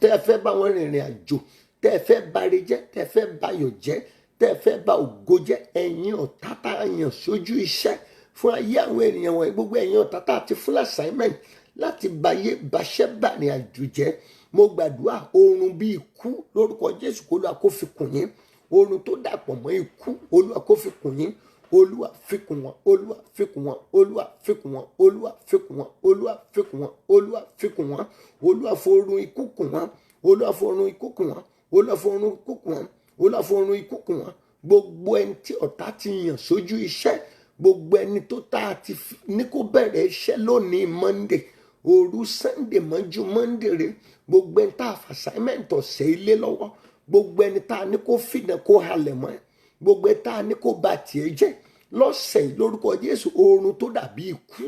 tẹ́ fẹ́ bá wọn rìnrìn àjò, tẹ́ fẹ́ bare jẹ́, tẹ́ fẹ́ bayọ̀ jẹ́, tẹ́ fẹ́ ba ògo jẹ́, ẹ̀yin ọ̀tá tá a yàn sójú iṣẹ́ fún ayé àwọn ènìyàn wọn, gbogbo ẹ̀yin ọ̀tá tá a ti fún assignment láti bayé baṣẹ́ bá rìn àjò jẹ́, mo gbàdúrà oorun bí ikú lórúkọ Jésù kó Olúwa kó fi kùn yín, oorun tó dàpọ̀ mọ́ ikú Olúwa kó fi kùn yín, Olúwa fi kùn wọ́n, Olúwa fi kùn wọ́n, Olúwa fi kùn wọ́n, Olúwa fi kùn wọ́n, Olúwa fi kùn wọ́n, Olúwa fi kùn wọ́n, Olúwa forun ikú kùn wọ́n, Olúwa forun ikú kùn wọ́n, Olúwa forun ikú kùn wọ́n, Olúwa forun ikú kùn wọ́n. Gbogbo ẹni tí ọ̀tá ti yàn sójú iṣẹ́, gbogbo ẹni tó tá a ti ní kó bẹ̀rẹ̀ iṣẹ́ lónìí Monday, òru Sunday mọ́jú Monday rẹ̀, gbogbo ẹni tá a fà assignment ọ̀sẹ̀ ilé lọ́wọ́, gbogbo ẹni tá a ní kó fìdá kó halẹ̀ mọ́ ẹ, gbogbo ẹni tá a ní kó ba tiẹ̀ jẹ́ lọ́sẹ̀ yìí lórúkọ Jésù, oorun tó dàbí ikú,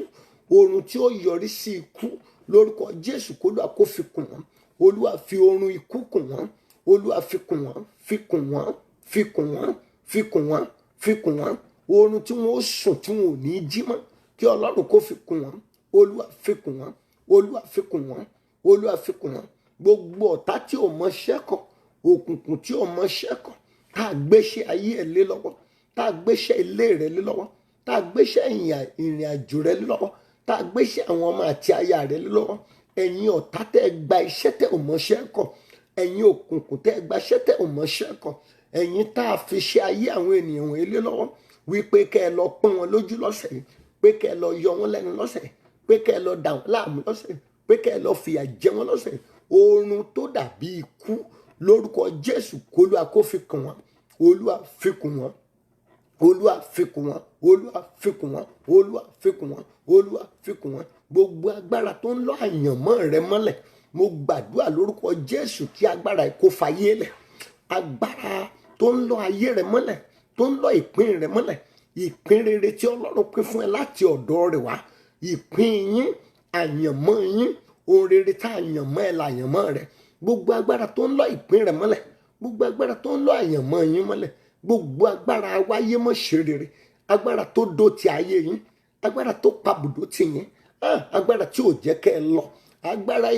oorun tí ó yọrí sí ikú lórúkọ Jésù kó Olúwa kó fi kùn wọ́n, Olúwa fi oorun ikú kùn wọ́n, Olúwa fi kùn wọ́n, fi kùn wọ́n, fi kùn wọ́n, fi kùn wọ́n, fi kùn wọ́n. Oorun tí wọ́n ó sùn tí wọ́n ò ní jí mọ́, kí Ọlọ́run kó fi kùn wọ́n, Olúwa fi kùn wọ́n, Olúwa fi kùn wọ́n, Olúwa fi kùn wọ́n. Gbogbo ọ̀tá tí ò mọ ṣẹ́kọ̀, òkùnkùn tí ò mọ ṣẹ́kọ̀, tá a gbéṣẹ́ ayé ẹ̀ lé lọ́wọ́, tá a gbéṣẹ́ ilé rẹ̀ lé lọ́wọ́, tá a gbéṣẹ́ ìrìn àjò rẹ̀ lé lọ́wọ́, tá a gbéṣẹ́ àwọn ọmọ àti aya rẹ̀ lé lọ́wọ́, ẹ̀yin ọ̀tá tẹ́ gba iṣẹ́ tẹ́ ò mọ ṣẹ́kọ̀, ẹ̀yin òkùnkùn tẹ́ gba iṣẹ́ tẹ́ ò mọ ṣẹ́kọ̀, ẹ̀yin tá a fi ṣe ayé àwọn ènìyàn wọ̀nyí lé lọ́wọ́, wípé kẹ́ ẹ lọ pọ́n wọn lójú lọ́sẹ̀ yìí, pé kẹ́ ẹ lọ yọ wọn lẹ́nu lọ́sẹ̀ yìí, pé kẹ́ ẹ lọ dà wọn láàmú lọ́sẹ̀ yìí, pé kẹ́ ẹ lọ fìyà jẹ wọn lọ́sẹ̀ yìí. Oorun tó dàbí ikú lórúkọ Jésù kó Olúwa kó fi kùn wọ́n, Olúwa fi kùn wọ́n, Olúwa fi kùn wọ́n, Olúwa fi kùn wọ́n, Olúwa fi kùn wọ́n, Olúwa fi kùn wọ́n. Gbogbo agbára tó ń lọ àyànmọ́ rẹ mọ́lẹ̀, mo gbàdúrà lórúkọ Jésù kí agbára yìí kó fayé lẹ̀, agbára tó ń lọ ayé rẹ mọ́lẹ̀, tó ń lọ ìpín rẹ mọ́lẹ̀, ìpín rere tí Ọlọ́run pín fún ẹ láti ọ̀dọ̀ rẹ̀ wá, ìpín yín, àyànmọ́ yín, ohun rere tá àyànmọ́ ẹ làyànmọ́ rẹ. Gbogbo agbára tó ń lọ ìpín rẹ mọ́lẹ̀, gbogbo agbára tó ń lọ àyànmọ́ yín mọ́lẹ̀, gbogbo agbára wáyé mọ́ ṣe rere, agbára tó dó ti ayé yín, agbára tó pabùdó ti yín, agbára tí ò jẹ́ kẹ́ ẹ lọ, agbára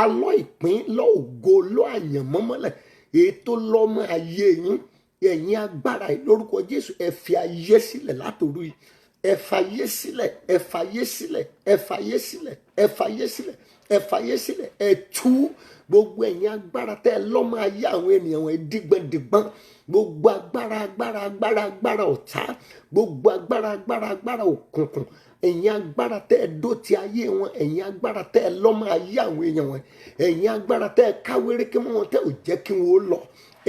alọ́ ìpín lọ ògo lọ àyànmọ́ mọ́lẹ̀, èyí tó lọ́ mọ́ ayé yín, ẹ̀yin agbára yìí lórúkọ Jésù ẹ fi ayé sílẹ̀ látòru yìí, ẹ fayé sílẹ̀, ẹ fayé sílẹ̀, ẹ fayé sílẹ̀, ẹ fayé sílẹ̀, ẹ fayé sílẹ̀, ẹ tú gbogbo ẹ̀yin agbára tẹ́ ẹ lọ́mọ ayé àwọn ènìyàn wọn dígbọ́ndígbọ́n, gbogbo agbára ọ̀tá, gbogbo agbára òkùnkùn, ẹ̀yin agbára tẹ́ ẹ dó ti ayé wọn, ẹ̀yin agbára tẹ́ ẹ lọ́mọ ayé àwọn èèyàn wọn, ẹ̀yin agbára tẹ́ ẹ káwéréké mọ́ wọn tẹ́ ò jẹ́ kí wọn ó lọ,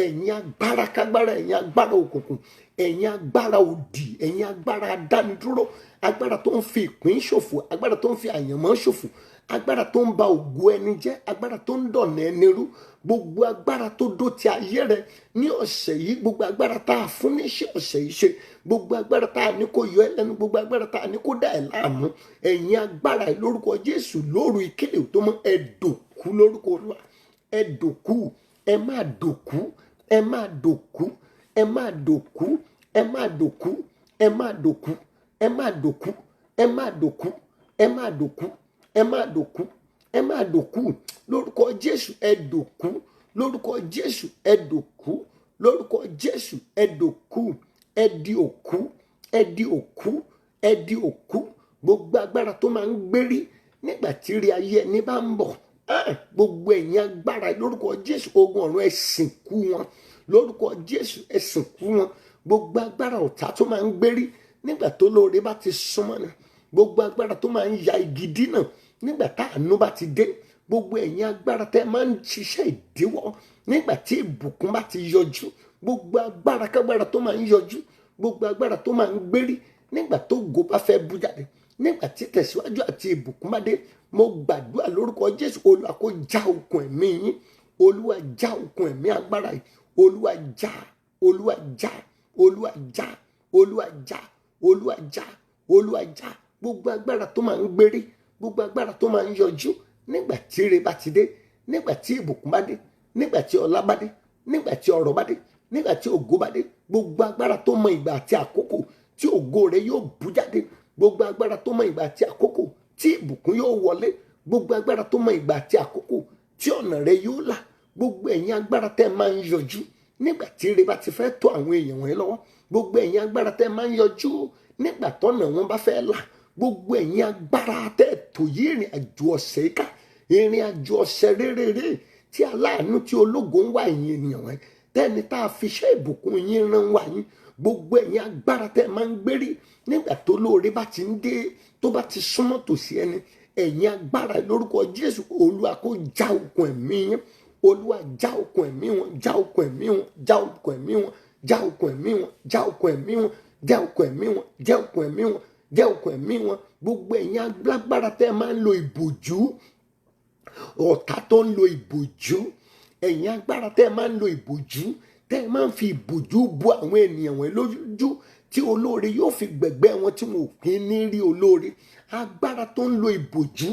ẹ̀yin agbára kágbára, ẹ̀yin agbára òkùnkùn, ẹ̀yin agbára òdì, ẹ̀yin agbára adánidúró, agbára tó ń fi ìpín ṣòfò, agbára tó ń fi àyànmọ́ ṣòfò, agbára tó ń ba ògo ẹni jẹ́, agbára tó ń dọ̀nà ẹni rú, gbogbo agbára tó dó ti ayé rẹ ní ọ̀sẹ̀ yìí, gbogbo agbára tá a fún níṣẹ́ ọ̀sẹ̀ yìí ṣe, gbogbo agbára tá a ní kó yọ ẹ́ lẹ́nu, gbogbo agbára tá a ní kó dá ẹ̀ láàmú, ẹ̀yin agbára yìí lórúkọ Jésù lóru ìkéde tó mọ́ ẹ dòkú lórúkọ Olúwa, ẹ dòkú, ẹ máa dòkú, ẹ máa dòkú, ẹ máa dòkú, ẹ máa dòkú, ẹ máa dòkú, ẹ máa dòkú, ẹ máa dòkú, ẹ máa dòkú, ẹ máa dòkú, ẹ máa dòkú lórúkọ Jésù, ẹ dòkú lórúkọ Jésù, ẹ dòkú lórúkọ Jésù, ẹ dòkú, ẹ di òkú, ẹ di òkú, ẹ di òkú, gbogbo agbára tó máa ń gbérí nígbà tí rí ayé ẹni bá ń bọ̀, gbogbo ẹ̀yin agbára lórúkọ Jésù, ogun ọ̀run ẹ sìnkú wọn lórúkọ Jésù, ẹ sìnkú wọn, gbogbo agbára ọ̀tá tó máa ń gbérí nígbà tó lóore bá ti súnmọ́ ni, gbogbo agbára tó máa ń ya igi dínà nígbà tá àánú bá ti dé, gbogbo ẹ̀yin agbára tẹ́ máa ń ṣiṣẹ́ ìdíwọ́ nígbà tí ìbùkún bá ti yọjú, gbogbo agbára kágbára tó máa ń yọjú, gbogbo agbára tó máa ń gbérí nígbà tó ògo bá fẹ́ bú jáde, nígbà tí tẹ̀síwájú àti ìbùkún bá dé, mo gbàdúrà lórúkọ Jésù, Olúwa kó já okùn ẹ̀mí yín, Olúwa já okùn ẹ̀mí agbára yìí, Olúwa já, Olúwa já, Olúwa já, Olúwa já, Olúwa já, Olúwa já, gbogbo agbára tó máa ń gbérí, gbogbo agbára tó máa ń yọjú nígbà tí ire bá ti dé, nígbà tí ìbùkún bá dé, nígbà tí ọlá bá dé, nígbà tí ọrọ̀ bá dé, nígbà tí ògo bá dé, gbogbo agbára tó mọ ìgbà àti àkókò tí ògo rẹ yóò bú jáde, gbogbo agbára tó mọ ìgbà àti àkókò tí ìbùkún yóò wọlé, gbogbo agbára tó mọ ìgbà àti àkókò tí ọ̀nà rẹ yóò là, gbogbo ẹ̀yin agbára tẹ́ máa ń yọjú nígbà tí ire bá ti fẹ́ tó àwọn èèyàn wọn lọ́wọ́, gbogbo ẹ̀yin agbára tẹ́ máa ń yọjú nígbà tọ́nà wọn bá fẹ́ là, gbogbo ẹ̀yin agbára tẹ́ tó yí ìrìn àjò ọ̀sẹ̀ yìí ká, ìrìn àjò ọ̀sẹ̀ rere tí aláàánú tí ológo ń wá ẹ̀yin ènìyàn wọn, tẹ́ni tá a fi iṣẹ́ ìbùkún yín rán wá yín, gbogbo ẹ̀yin agbára tẹ́ máa ń gbérí nígbà tó lóore bá ti ń dé, tó bá ti súnmọ́ tòsí ẹni, ẹ̀yin agbára lórúkọ Jésù, Olúwa kó já okùn ẹ̀mí yín, Olúwa já okùn ẹ̀mí wọn, já okùn ẹ̀mí wọn, já okùn ẹ̀mí wọn, já okùn ẹ̀mí wọn, já okùn ẹ̀mí wọn, já okùn ẹ̀mí wọn, já okùn ẹ̀mí wọn, já okùn ẹ̀mí wọn, gbogbo ẹ̀yin agbára tẹ́ máa ń lo ìbòjú, ọ̀tá tó ń lo ìbòjú, ẹ̀yin agbára tẹ́ máa ń lo ìbòjú, tẹ́ máa ń fi ìbòjú bo àwọn ènìyàn wọn lójú tí olóore yóò fi gbẹ̀gbẹ́ wọn tí wọn ò kí ní rí olóore, agbára tó ń lo ìbòjú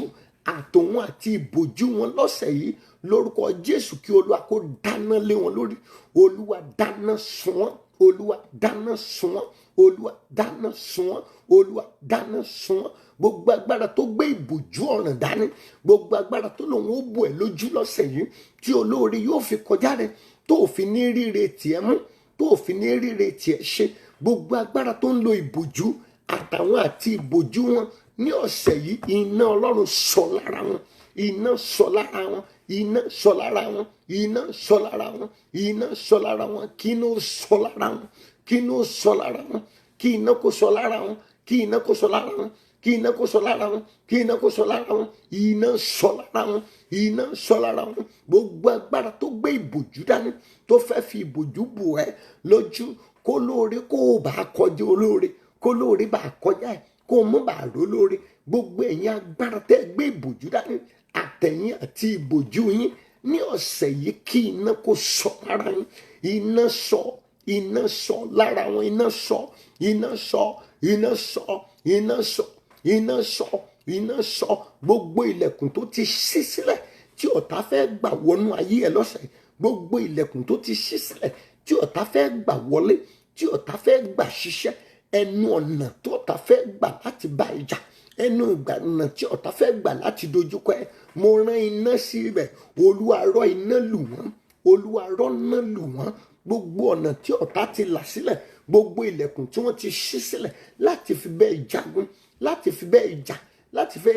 àtòun àti ìbòjú wọn lọ́sẹ̀ yìí lórúkọ Jésù, kí Olúwa kó dáná lé wọn lórí, Olúwa dáná sun wọ́n, Olúwa dáná sun wọ́n, Olúwa dáná sun wọ́n, Olúwa dáná sun wọ́n, gbogbo agbára tó gbé ìbòjú ọ̀ràn dání, gbogbo agbára tó lòun ó bò ẹ́ lójú lọ́sẹ̀ yìí tí olóore yóò fi kọjá rẹ, tó fi ní ríre tiẹ̀ mú, tó fi ní ríre tiẹ̀ ṣe, gbogbo agbára tó ń lo ìbòjú àtàwọn àti ìbòjú wọn ní ọ̀sẹ̀ yìí, iná Ọlọ́run sọ lára wọn, iná sọ lára wọn, iná sọ lára wọn, iná sọ lára wọn, iná sọ lára wọn, kí iná sọ lára wọn, kí iná sọ lára wọn, kí iná kó sọ lára wọn, kí iná kó sọ lára wọn, kí iná kó sọ lára wọn, kí iná kó sọ lára wọn, iná sọ lára wọn, iná sọ lára wọn, gbogbo agbára tó gbé ìbòjú dání tó fẹ́ fi ìbòjú bò ẹ́ lójú, kó lóore kó o bá kọjá olóore, kó lóore bá kọjá ẹ̀, kó o mú bá ró lóore, gbogbo ẹ̀yin agbára tẹ́ gbé ìbòjú dání àtẹ̀yìn àti ìbòjú yín ní ọ̀sẹ̀ yìí, kí iná kó sọ lára yín, iná sọ, iná sọ lára wọn, iná sọ, iná sọ, iná sọ, iná sọ, iná sọ, iná sọ, gbogbo ilẹ̀kùn tó ti ṣí sílẹ̀ tí ọ̀tá fẹ́ gbà wọnú ayé ẹ lọ́sẹ̀, gbogbo ilẹ̀kùn tó ti ṣí sílẹ̀ tí ọ̀tá fẹ́ gbà wọlé, tí ọ̀tá fẹ́ gbà ṣiṣẹ́, ẹnu ọ̀nà tí ọ̀tá fẹ́ gbà láti bá ìjà, ẹnu ọ̀nà tí ọ̀tá fẹ́ gbà láti dojúkọ ẹ, mo rán iná sí ibẹ̀, Olúwa rọ̀ iná lù wọ́n, Olúwa rọ̀ iná lù wọ́n, gbogbo ọ̀nà tí ọ̀tá ti là sílẹ̀, gbogbo ilẹ̀kùn tí wọ́n ti ṣí sílẹ̀ láti fi bẹ́ẹ̀ jagun, láti fi bẹ́ẹ̀ jà, láti fẹ́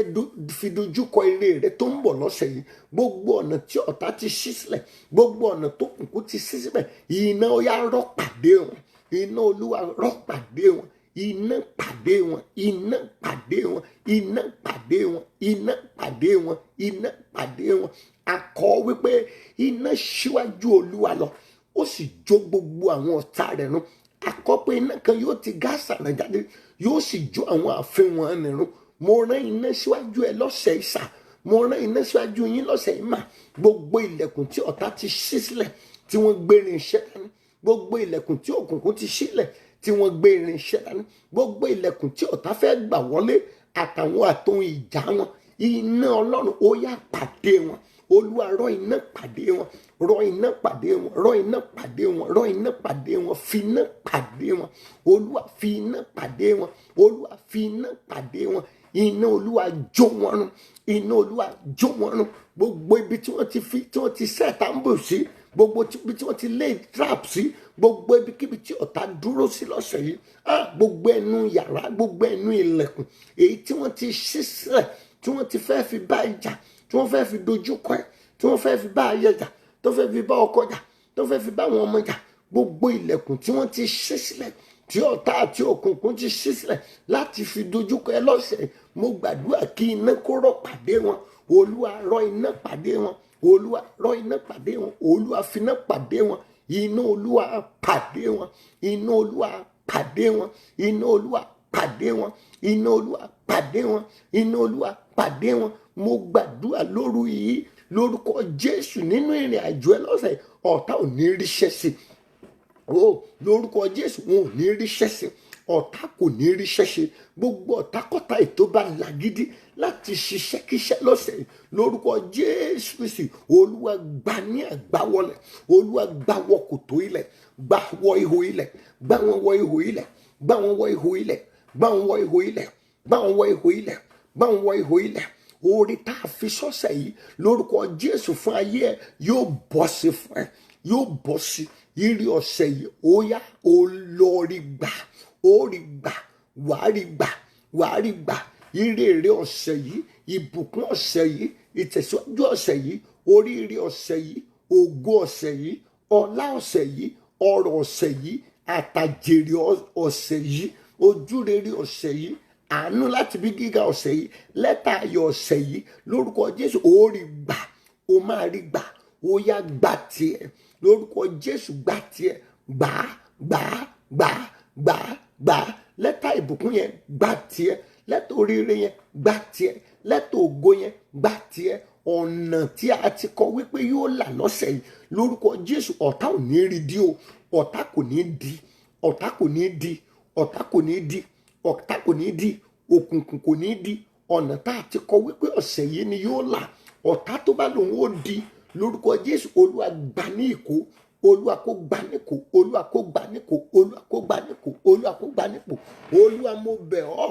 fi dojúkọ ire rẹ tó ń bọ̀ lọ́sẹ̀ yìí, gbogbo ọ̀nà tí ọ̀tá ti ṣí sílẹ̀, gbogbo ọ̀nà tó kùnkùn ti ṣí sílẹ̀, iná ó yá rọ́ pàdé wọn, iná Olúwa rọ́ pàdé wọn, iná pàdé wọn, iná pàdé wọn, iná pàdé wọn, iná pàdé wọn, iná pàdé wọn. Akọ wípé iná ṣíwájú Olúwa lọ, ó sì jó gbogbo àwọn ọ̀tá rẹ̀ run. Akọ pé iná kan yóò ti Gásà rán jáde, yóò sì jó àwọn ààfin wọn nìrun. Mo rán iná síwájú ẹ lọ́sẹ̀ ìsà, mo rán iná síwájú yín lọ́sẹ̀ ìmà. Gbogbo ilẹ̀kùn tí ọ̀tá ti ṣí sílẹ̀, tí wọ́n gbé irinṣẹ́ dání, gbogbo ilẹ̀kùn tí òkùnkùn ti sílẹ̀, tí wọ́n gbé irinṣẹ́ dání, gbogbo ilẹ̀kùn tí ọ̀tá fẹ́ gbà wọlé àtàwọn àtòhun ìjà wọn, iná Ọlọ́run ó yá pàdé wọn. Olúwa rọ̀ iná pàdé wọn, rọ̀ iná pàdé wọn, rọ̀ iná pàdé wọn, rọ̀ iná pàdé wọn, fi iná pàdé wọn. Olúwa fi iná pàdé wọn, Olúwa fi iná pàdé wọn. Iná Olúwa jó wọn run, iná Olúwa jó wọn run. Gbogbo ibi tí wọ́n ti set ambush sí, gbogbo ibi tí wọ́n ti lay trap sí, gbogbo ibikíbi tí ọ̀tá dúró sí lọ́sẹ̀ yìí, gbogbo ẹnu yàrá, gbogbo ẹnu ilẹ̀kùn èyí tí wọ́n ti ṣí sílẹ̀, tí wọ́n ti fẹ́ fi bá ìjà, tí wọ́n fẹ́ fi dojúkọ ẹ, tí wọ́n fẹ́ fi bá ayé jà, tó fẹ́ fi bá ọkọ jà, tó fẹ́ fi bá àwọn ọmọ jà, gbogbo ilẹ̀kùn tí wọ́n ti ṣí sílẹ̀, tí ọ̀tá àti òkùnkùn ti ṣí sílẹ̀ láti fi dojúkọ ẹ lọ́sẹ̀, mo gbàdúrà kí iná kó rọ̀ pàdé wọn. Olúwa rọ̀ iná pàdé wọn, Olúwa rọ̀ iná pàdé wọn, Olúwa fi iná pàdé wọn. Iná Olúwa pàdé wọn, iná Olúwa pàdé wọn, iná Olúwa pàdé wọn, iná Olúwa pàdé wọn, iná Olúwa pàdé wọn. Mo gbàdúrà lóru yìí lórúkọ Jésù, nínú ìrìn àjò ẹ lọ́sẹ̀ ọ̀tá ò ní ríṣẹ́ sí. Lórúkọ Jésù wọn ò ní ríṣẹ́ sí, ọ̀tá kò ní ríṣẹ́ ṣe. Gbogbo ọ̀tákọ́tá ètò bá làgídí láti ṣiṣẹ́ kíṣẹ́ lọ́sẹ̀ yìí, lórúkọ Jésù Kristi, Olúwa gbà ní àgbáwọlẹ̀, Olúwa gbà wọ kòtò ilẹ̀, gbà wọ ihò ilẹ̀, gbà wọn wọ ihò ilẹ̀, gbà wọn wọ ihò ilẹ̀, gbà wọn wọ ihò ilẹ̀, gbà wọn wọ ihò ilẹ̀, gbà wọn wọ ihò ilẹ̀. Orí tá a fi sọ́sẹ̀ yìí lórúkọ Jésù fún ayé ẹ yóò bọ́ sí fún ẹ, yóò bọ́ sí. Ire ọ̀sẹ̀ yìí ó yá olórí gbà, ó rí gbà, wàá rí gbà, wàá rí gbà. Ire ọ̀sẹ̀ yìí, ìbùkún ọ̀sẹ̀ yìí, ìtẹ̀síwájú ọ̀sẹ̀ yìí, oríire ọ̀sẹ̀ yìí, ògo ọ̀sẹ̀ yìí, ọlá ọ̀sẹ̀ yìí, ọrọ̀ ọ̀sẹ̀ yìí, àtàjèrè ọ̀sẹ̀ yìí, ojúrere ọ̀sẹ̀ yìí, àánú láti bí gíga ọ̀sẹ̀ yìí, lẹ́tà ayọ̀ ọ̀sẹ̀ yìí, lórúkọ Jésù ó rí gbà, ó máa rí gbà, ó yá gbà tiẹ̀, lórúkọ Jésù gbà tiẹ̀, gbà gbà gbà gbà gbà. Lẹ́tà ìbùkún yẹn gbà tiẹ̀, lẹ́tà oríire yẹn gbà tiẹ̀, lẹ́tà ògo yẹn gbà tiẹ̀. Ọ̀nà tí a ti kọ wípé yóò là lọ́sẹ̀ yìí, lórúkọ Jésù ọ̀tá ò ní rí dí o, ọ̀tá kò ní di, ọ̀tá kò ní di, ọ̀tá kò ní di, ọ̀tá kò ní di, òkùnkùn kò ní di. Ọ̀nà tá a ti kọ wípé ọ̀sẹ̀ yìí ni yóò là, ọ̀tá tó bá lòun ó di, lórúkọ Jésù Olúwa gbà ní ìkó, Olúwa kó gbà níkò, Olúwa kó gbà níkò, Olúwa kó gbà níkò, Olúwa kó gbà nípò. Olúwa mo bẹ̀ ọ́,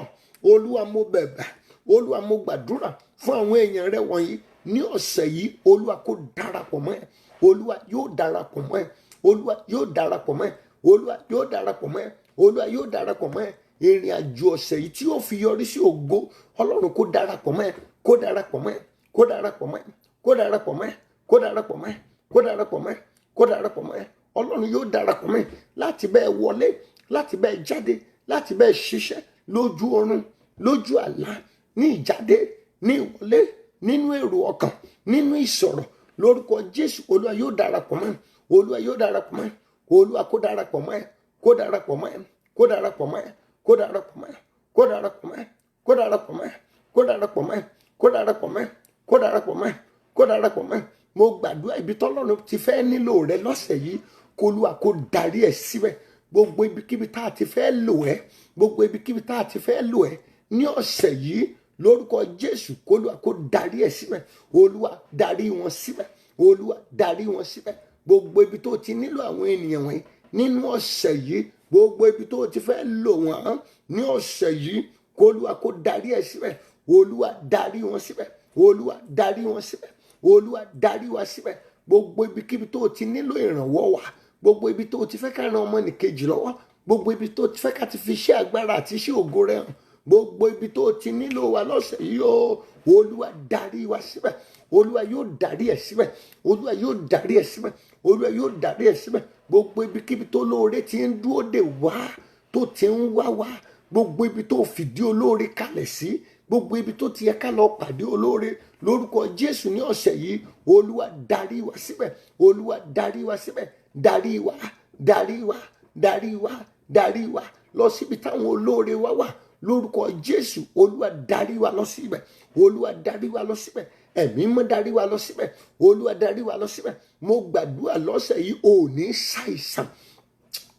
Olúwa mo bẹ̀bẹ̀, Olúwa mo gbàdúrà fún àwọn èèyàn rẹ wọ̀nyí ní ọ̀sẹ̀ yìí. Olúwa kó darapọ̀ mọ́ ẹ, Olúwa yóò darapọ̀ mọ́ ẹ, Olúwa yóò darapọ̀ mọ́ ẹ, Olúwa yóò darapọ̀ mọ́ ẹ, Olúwa yóò darapọ̀ mọ́ ẹ. Ìrìn àjò ọ̀sẹ̀ yìí tí yóò fi yọrí sí ògo, Ọlọ́run kó darapọ̀ mọ́ ẹ, kó darapọ̀ mọ́ ẹ, kó darapọ̀ mọ́ ẹ, kó darapọ̀ mọ́ ẹ, kó darapọ̀ mọ́ ẹ, kó darapọ̀ mọ́ ẹ, kó darapọ̀ mọ́ ẹ. Ọlọ́run yóò darapọ̀ mọ́ ẹ láti bẹ́ẹ̀ wọlé, láti bẹ́ẹ̀ jáde, láti bẹ́ẹ̀ ṣiṣẹ́ lójú oorun, lójú àlá, ní ìjáde, ní ìwọlé, nínú èrò ọkàn, nínú ìsọ̀rọ̀, lórúkọ Jésù. Olúwa yóò darapọ̀ mọ́ ẹ, Olúwa yóò darapọ̀ mọ́ ẹ, Olúwa kó darapọ̀ mọ́ ẹ, kó darapọ̀ mọ́ ẹ, kó darapọ̀ mọ́ ẹ, kó darapọ̀ mọ́ ẹ, kó darapọ̀ mọ́ ẹ, kó darapọ̀ mọ́ ẹ, kó darapọ̀ mọ́ ẹ, kó darapọ̀ mọ́ ẹ, kó darapọ̀ mọ́ ẹ, kó darapọ̀ mọ́ ẹ. Mo gbàdúrà ibi tọ́lọ́run ti fẹ́ nílò rẹ lọ́sẹ̀ yìí, kó Olúwa kó darí ẹ síbẹ̀. Gbogbo ibikíbi tá a ti fẹ́ lò ẹ́, gbogbo ibikíbi tá a ti fẹ́ lò ẹ́ ní ọ̀sẹ̀ yìí, lórúkọ Jésù kó Olúwa kó darí ẹ síbẹ̀. Olúwa darí wọn síbẹ̀, Olúwa darí wọn síbẹ̀. Gbogbo ibi tó ti nílò àwọn ènìyàn wọ̀nyí nínú ọ̀sẹ̀ yìí, gbogbo ibi tó ti fẹ́ lò wọ́n ní ọ̀sẹ̀ yìí, kó Olúwa kó darí ẹ síbẹ̀. Olúwa darí wọn síbẹ̀, Olúwa darí wọn síbẹ̀, Olúwa darí wa síbẹ̀. Gbogbo ibikíbi tó ti nílò ìrànwọ́ wa, gbogbo ibi tó ti fẹ́ ká ran ọmọnìkejì lọ́wọ́, gbogbo ibi tó ti fẹ́ ká ti fi iṣẹ́ agbára àti iṣẹ́ ògo rẹ hàn, gbogbo ibi tó ti nílò wa lọ́sẹ̀ yìí o olúwa darí wa síbẹ̀ olúwa yóò darí ẹ̀ síbẹ̀ olúwa yóò darí ẹ̀ síbẹ̀ olúwa yóò darí ẹ̀ síbẹ̀ gbogbo ibikíbi tó lóore ti ń dúró dè wá tó ti ń wá wá gbogbo ibi tó fìdí olóore kalẹ̀ sí gbogbo ibi tó ti yẹ ká lọ pàdé olóore lórúkọ jésù ní ọ̀sẹ̀ yìí olúwa darí wa síbẹ̀ olúwa darí wa síbẹ̀ darí wa darí wa darí wa darí wa lọ síbi táwọn olóore wa wà lórúkọ jésù olúwa darí wa lọ síbẹ̀ olúwa darí wa lọ síbẹ̀ ẹ̀mí mọ́ darí wa lọ síbẹ̀ olúwa darí wa lọ síbẹ̀ mo gbàdúrà lọ́sẹ̀ yìí ò ní ṣàìsàn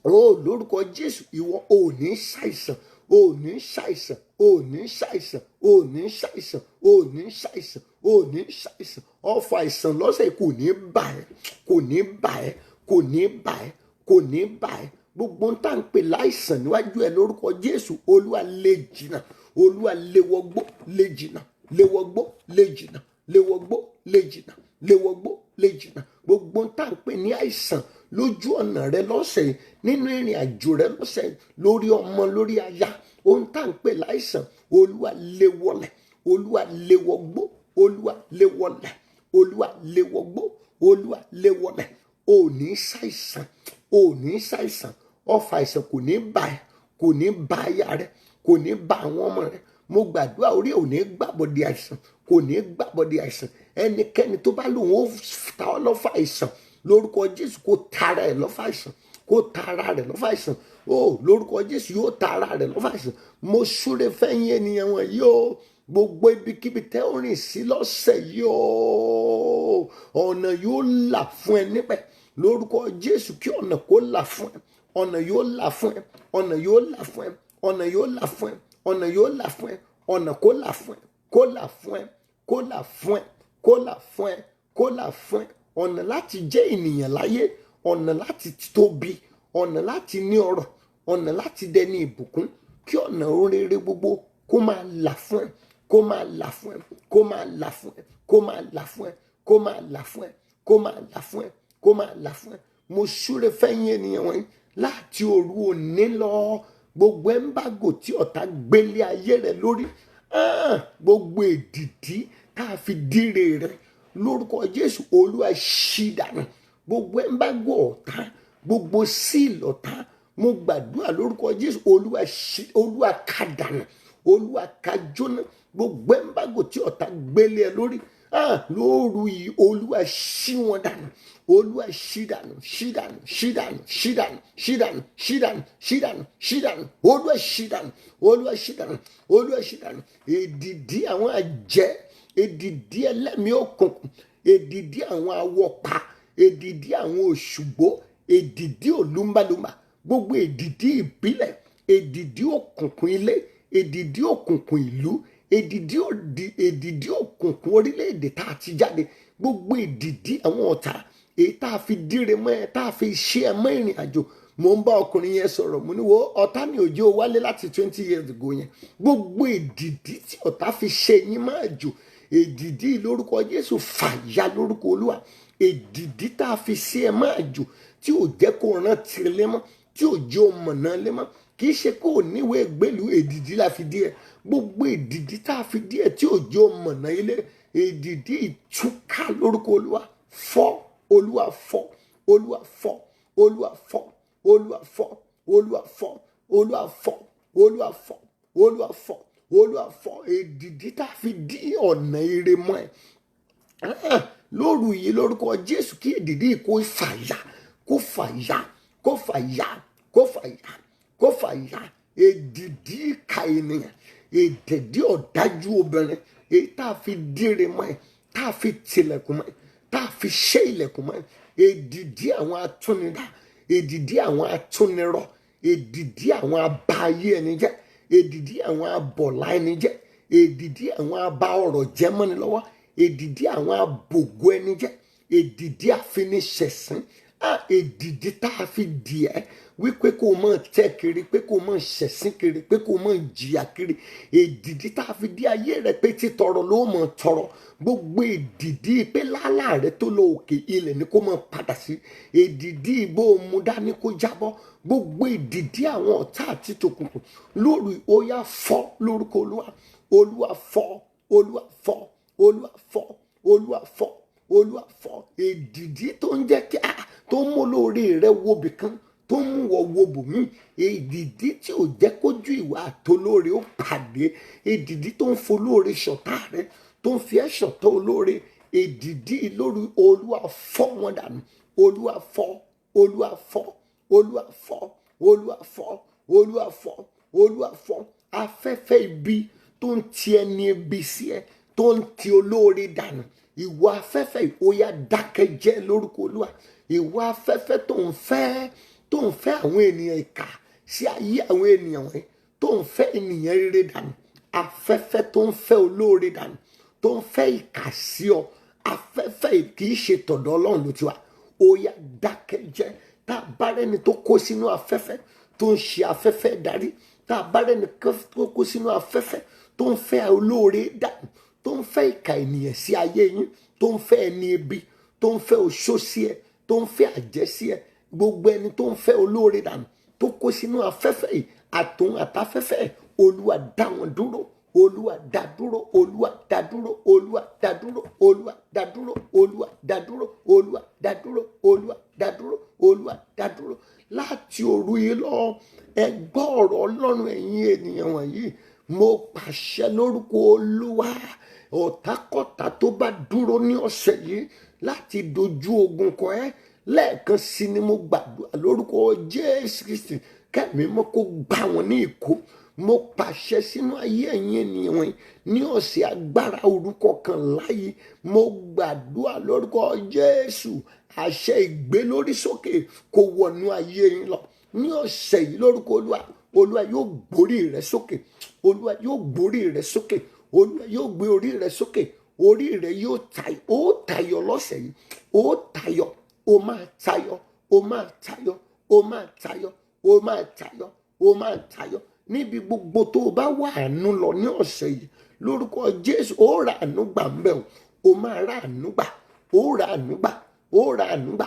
lórúkọ jésù ìwọ ò ní ṣàìsàn ò ní ṣàìsàn ò ní ṣàìsàn ò ní ṣàìsàn ò ní ṣàìsàn ò ní ṣàìsàn ọfà àìsàn lọ́sẹ̀ kò ní bà ẹ́ kò ní bà ẹ́ kò ní bà ẹ́ kò ní bà ẹ́ gbogbo ń tà ń pè láìsàn níwájú ẹ lórúkọ jésù olúwa lé jìnnà olúwa léwọgbó lé jìnnà léwọgbó lé jìnnà léwọgbó lé jìnnà léwọgbó lé jìnnà gbogbo ń tà ń pè ní àìsàn lójú ọ̀nà rẹ lọ́sẹ̀ yìí nínú ìrìn àjò rẹ lọ́sẹ̀ yìí lórí ọmọ lórí aya ohun tá à ń pè láìsàn olúwa léwọlẹ̀ olúwa léwọgbó olúwa léwọlẹ̀ olúwa léwọgbó olúwa léwọlẹ̀ ò ní ṣàìsàn ò ní ṣàìsàn ọfà àìsàn kò ní bà ẹ́ kò ní bà aya rẹ kò ní bà àwọn ọmọ rẹ mo gbàdúrà orí ò ní gbàbọdè àìsàn kò ní gbàbọdè àìsàn ẹnikẹ́ni tó bá lòun ó ta ọ́ lọ́fà àìsàn lórúkọ jésù kó tara ẹ̀ lọ́fà àìsàn kó tara rẹ̀ lọ́fà àìsàn lórúkọ jésù yóò tara rẹ̀ lọ́fà àìsàn mo súre fẹ́yìn ènìyàn wọn yóò gbogbo ibikíbi tẹ́ ò rìn sí lọ́sẹ̀ yóò ọ̀nà yóò là fún ẹ níbẹ̀ lórúkọ jésù kí ọ̀nà kó là fún ẹ ọ̀nà yóò là fún ẹ ọ̀nà yóò là fún ẹ ọ̀nà yóò là fún ẹ ọ̀nà yóò là fún ẹ ọ̀nà kó là fún ẹ kó là fún ẹ kó là fún ẹ kó là fún ẹ kó là fún ẹ ọ̀nà láti jẹ́ ènìyàn láyé ọ̀nà láti tóbi ọ̀nà láti ní ọrọ̀ ọ̀nà láti dẹni ìbùkún kí ọ̀nà rere gbogbo kó máa là fún ẹ kó máa là fún ẹ kó máa là fún ẹ kó máa là fún ẹ kó máa là fún ẹ kó máa là fún ẹ kó máa là fún ẹ mo súre fẹ́yìn ènìyàn wọ̀nyí láti òru òní lọ gbogbo ẹ̀ńbágò tí ọ̀tá gbélé ayé rẹ lórí gbogbo èdìdí tá a fi díre rẹ lórúkọ jésù olúwa ṣí dànù gbogbo ẹ̀ńbágò ọ̀tá gbogbo síìlì ọ̀tá mo gbàdúrà lórúkọ jésù olúwa ká dànù olúwa ká jóná gbogbo ẹ̀ńbágò tí ọ̀tá gbélé ẹ lórí lóru yìí olúwa ṣí wọn dànù olúwa ṣí dànù ṣí dànù ṣí dànù ṣí dànù ṣí dànù ṣí dànù ṣí dànù ṣí dànù olúwa ṣí dànù olúwa ṣí dànù olúwa ṣí dànù èdìdí àwọn àjẹ́ èdìdí ẹlẹ́mìí òkùnkùn èdìdí àwọn awọ̀pá èdìdí àwọn òṣùgbó èdìdí olúmbálúmbà gbogbo èdìdí ìbílẹ̀ èdìdí òkùnkùn ilé èdìdí òkùnkùn ìlú èdìdí òkùnkùn orílẹ̀-èdè tá a ti jáde gbogbo èdìdí àwọn ọ̀tá èyí tá a fi díre mọ́ ẹ tá a fi ṣe ẹ mọ́ ìrìn àjò mo ń bá ọkùnrin yẹn sọ̀rọ̀ mo ní wo ọ̀tá ní òjò wálé láti 20 years ago yẹn gbogbo èdìdí tí ọ̀tá fi ṣe yín máa jò èdìdí lórúkọ jésù fàyà lórúkọ olúwa èdìdí tá a fi ṣe ẹ máa jò tí ò jẹ́ kó rántí lé mọ́ tí ò jẹ́ ó mọ̀nà lé mọ́ kì í ṣe kó níwèé gbèlú èdìdí la fi díẹ̀ gbogbo èdìdí tá a fi díẹ̀ tí ò jẹ́ ó mọ̀nà ilé èdìdí ìtúká lórúkọ olúwa fọ́ olúwa fọ́ olúwa fọ́ olúwa fọ́ olúwa fọ́ olúwa fọ́ olúwa fọ́ olúwa fọ́ olúwa fọ́ olúwa fọ́ èdìdí tá a fi dí ọ̀nà ire mọ́ ẹ lóru yìí lórúkọ jésù kí èdìdí kó fàyà kó fàyà kó fàyà kó fàyà kó fàyà èdìdí ìka ènìyàn èdìdí ọ̀dájú obìnrin èyí tá a fi díre mọ́ ẹ tá a fi tilẹ̀kùn mọ́ ẹ tá a fi ṣe ilẹ̀kùn mọ́ ẹ èdìdí àwọn atúnidá èdìdí àwọn atúnirọ̀ èdìdí àwọn abáyé ẹni jẹ́ èdìdí àwọn abọ̀lá ẹni jẹ́ èdìdí àwọn abá ọ̀rọ̀ jẹ́ mọ́ni lọ́wọ́ èdìdí àwọn abògo ẹni jẹ́ èdìdí àfiniṣẹ̀sín èdìdí tá a fi dì ẹ́ wípé kó o mọ̀ tẹ́ kiri, pé kó o mọ̀ ṣẹ̀sín kiri, pé kó o mọ̀ jìyà kiri. Èdìdí tá a fi dé ayé rẹ pé títọrọ ló mọ̀ tọrọ. Gbogbo èdìdí pé lálá rẹ tó lọ òkè ilẹ̀ ni kó mọ̀ padà sí. Èdìdí ìbò mu dání kó jábọ́. Gbogbo èdìdí àwọn ọ̀tá àti tòkùnkùn lórí ó yá fọ́ lórúkọ Olúwa. Olúwa fọ́, Olúwa fọ́, Olúwa fọ́, Olúwa fọ́, Olúwa fọ́. Èdìdí tó ń jẹ́ kí tó ń mú olóore rẹ wo bìkan, tó ń mú wọ wo bòmí. Èdìdí tí ò jẹ́ kójú ìwà àtolóore ó pàdé. Èdìdí tó ń folóore ṣọ̀tá rẹ, tó ń fi ẹ́ ṣọ̀tá olóore. Èdìdí lórí Olúwa fọ́ wọn dànù. Olúwa fọ́, Olúwa fọ́, Olúwa fọ́, Olúwa fọ́, Olúwa fọ́, Olúwa fọ́. Afẹ́fẹ́ ibi tó ń ti ẹni ibi sí ẹ, tó ń ti olóore dànù. Ìwọ afẹ́fẹ́ ìhóyà dákẹ́jẹ́ lórúkọ Olúwa. Ìwọ afẹ́fẹ́ tó ń fẹ́ àwọn ènìyàn ìkà sí ayé àwọn ènìyàn wọ̀nyí, tó ń fẹ́ ènìyàn rere dànù. Afẹ́fẹ́ tó ń fẹ́ olóore dànù, tó ń fẹ́ ìkà sí ọ. Afẹ́fẹ́ kì í ṣe tọ̀dọ̀ Ọlọ́run ló ti wá. Óyá dákẹ́jẹ́. Tá a bá rẹ́ni tó kó sínú afẹ́fẹ́, tó ń ṣe afẹ́fẹ́ darí. Tá a bá rẹ́ni tó kó sínú afẹ́fẹ́, tó ń fẹ́ olóore dànù, tó ń fẹ́ ìkà ènìyàn sí ayé yín, tó ń fẹ́ ẹni ebi, tó ń fẹ́ oṣó sí ẹ, tó ń fẹ́ àjẹ́ sí ẹ. Gbogbo ẹni tó ń fẹ́ olóore dànù, tó kó sínú afẹ́fẹ́ yìí, àtòun àtafẹ́fẹ́, Olúwa dá wọn dúró. Olúwa dá dúró, Olúwa dá dúró, Olúwa dá dúró, Olúwa dá dúró, Olúwa dá dúró, Olúwa dá dúró, Olúwa dá dúró, Olúwa dá dúró. Láti òru yìí lọ, ẹ gbọ́ ọ̀rọ̀ Ọlọ́run ẹ̀yin ènìyàn wọ̀nyí. Mo pàṣẹ lórúkọ Olúwa. Ọ̀tákọ́tá tó bá dúró ní ọ̀sẹ̀ yìí láti dojú ogun kọ ẹ́, lẹ́ẹ̀kan sí ni mo gbàdúrà lórúkọ Jésù Kristi, kẹ́mi mọ́ kó gbá wọn ní ìkó. Mo pàṣẹ sínú ayé ẹ̀yin ènìyàn wọ̀nyí ní ọ̀sẹ̀ agbára orúkọ kan láyé. Mo gbàdúrà lórúkọ Jésù, àṣẹ ìgbélórí sókè kó wọnú ayé yín lọ. Ní ọ̀sẹ̀ yìí lórúkọ Olúwa, Olúwa yóò gbórí rẹ sókè. Olúwa yóò gbórí rẹ sókè. Olúwa yóò gbé orí rẹ sókè. Orí rẹ yóò tayọ. Ó tayọ lọ́sẹ̀ yìí. Ó tayọ. Ó máa tayọ. Ó máa tayọ. Ó máa tayọ. Ó máa tayọ. Ó máa tayọ. Níbi gbogbo tó o bá wà àánú lọ ní ọ̀sẹ̀ yìí lórúkọ Jésù, ó ra àánú gbà ń bẹ̀ o. Ó máa ra àánú gbà. Ó ra àánú gbà. Ó ra àánú gbà.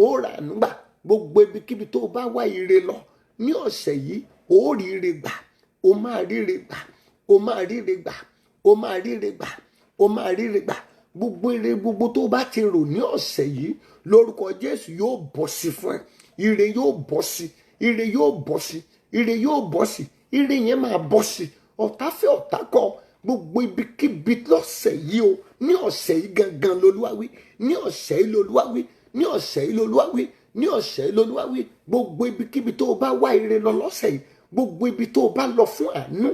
Ó ra àánú gbà. Gbogbo ibikíbi tó o bá wá ire lọ ní ọ̀sẹ̀ yìí, ó rí ire gbà. Ó máa rí ire gbà. Ó máa rí ire gbà. Ó máa rí ire gbà. Ó máa rí ire gbà. Gbogbo ire gbogbo tó o bá ti rò ní ọ̀sẹ̀ yìí lórúkọ Jésù yóò bọ́ sí fún ẹ. Ire yóò bọ́ sí. Ire yóò bọ́ sí. Ire yóò bọ́ sí. Ire yẹn máa bọ́ sí. Ọ̀tá fẹ́ ọ̀tá kọ̀. Gbogbo ibikíbi lọ́sẹ̀ yìí o, ní ọ̀sẹ̀ yìí gangan lolúwa wí. Ní ọ̀sẹ̀ yìí lolúwa wí. Ní ọ̀sẹ̀ yìí lolúwa wí. Ní ọ̀sẹ̀ yìí lolúwa wí. Gbogbo ibikíbi tó o bá wá ire lọ lọ́sẹ̀ yìí, gbogbo ibi tó o bá lọ fún àánú,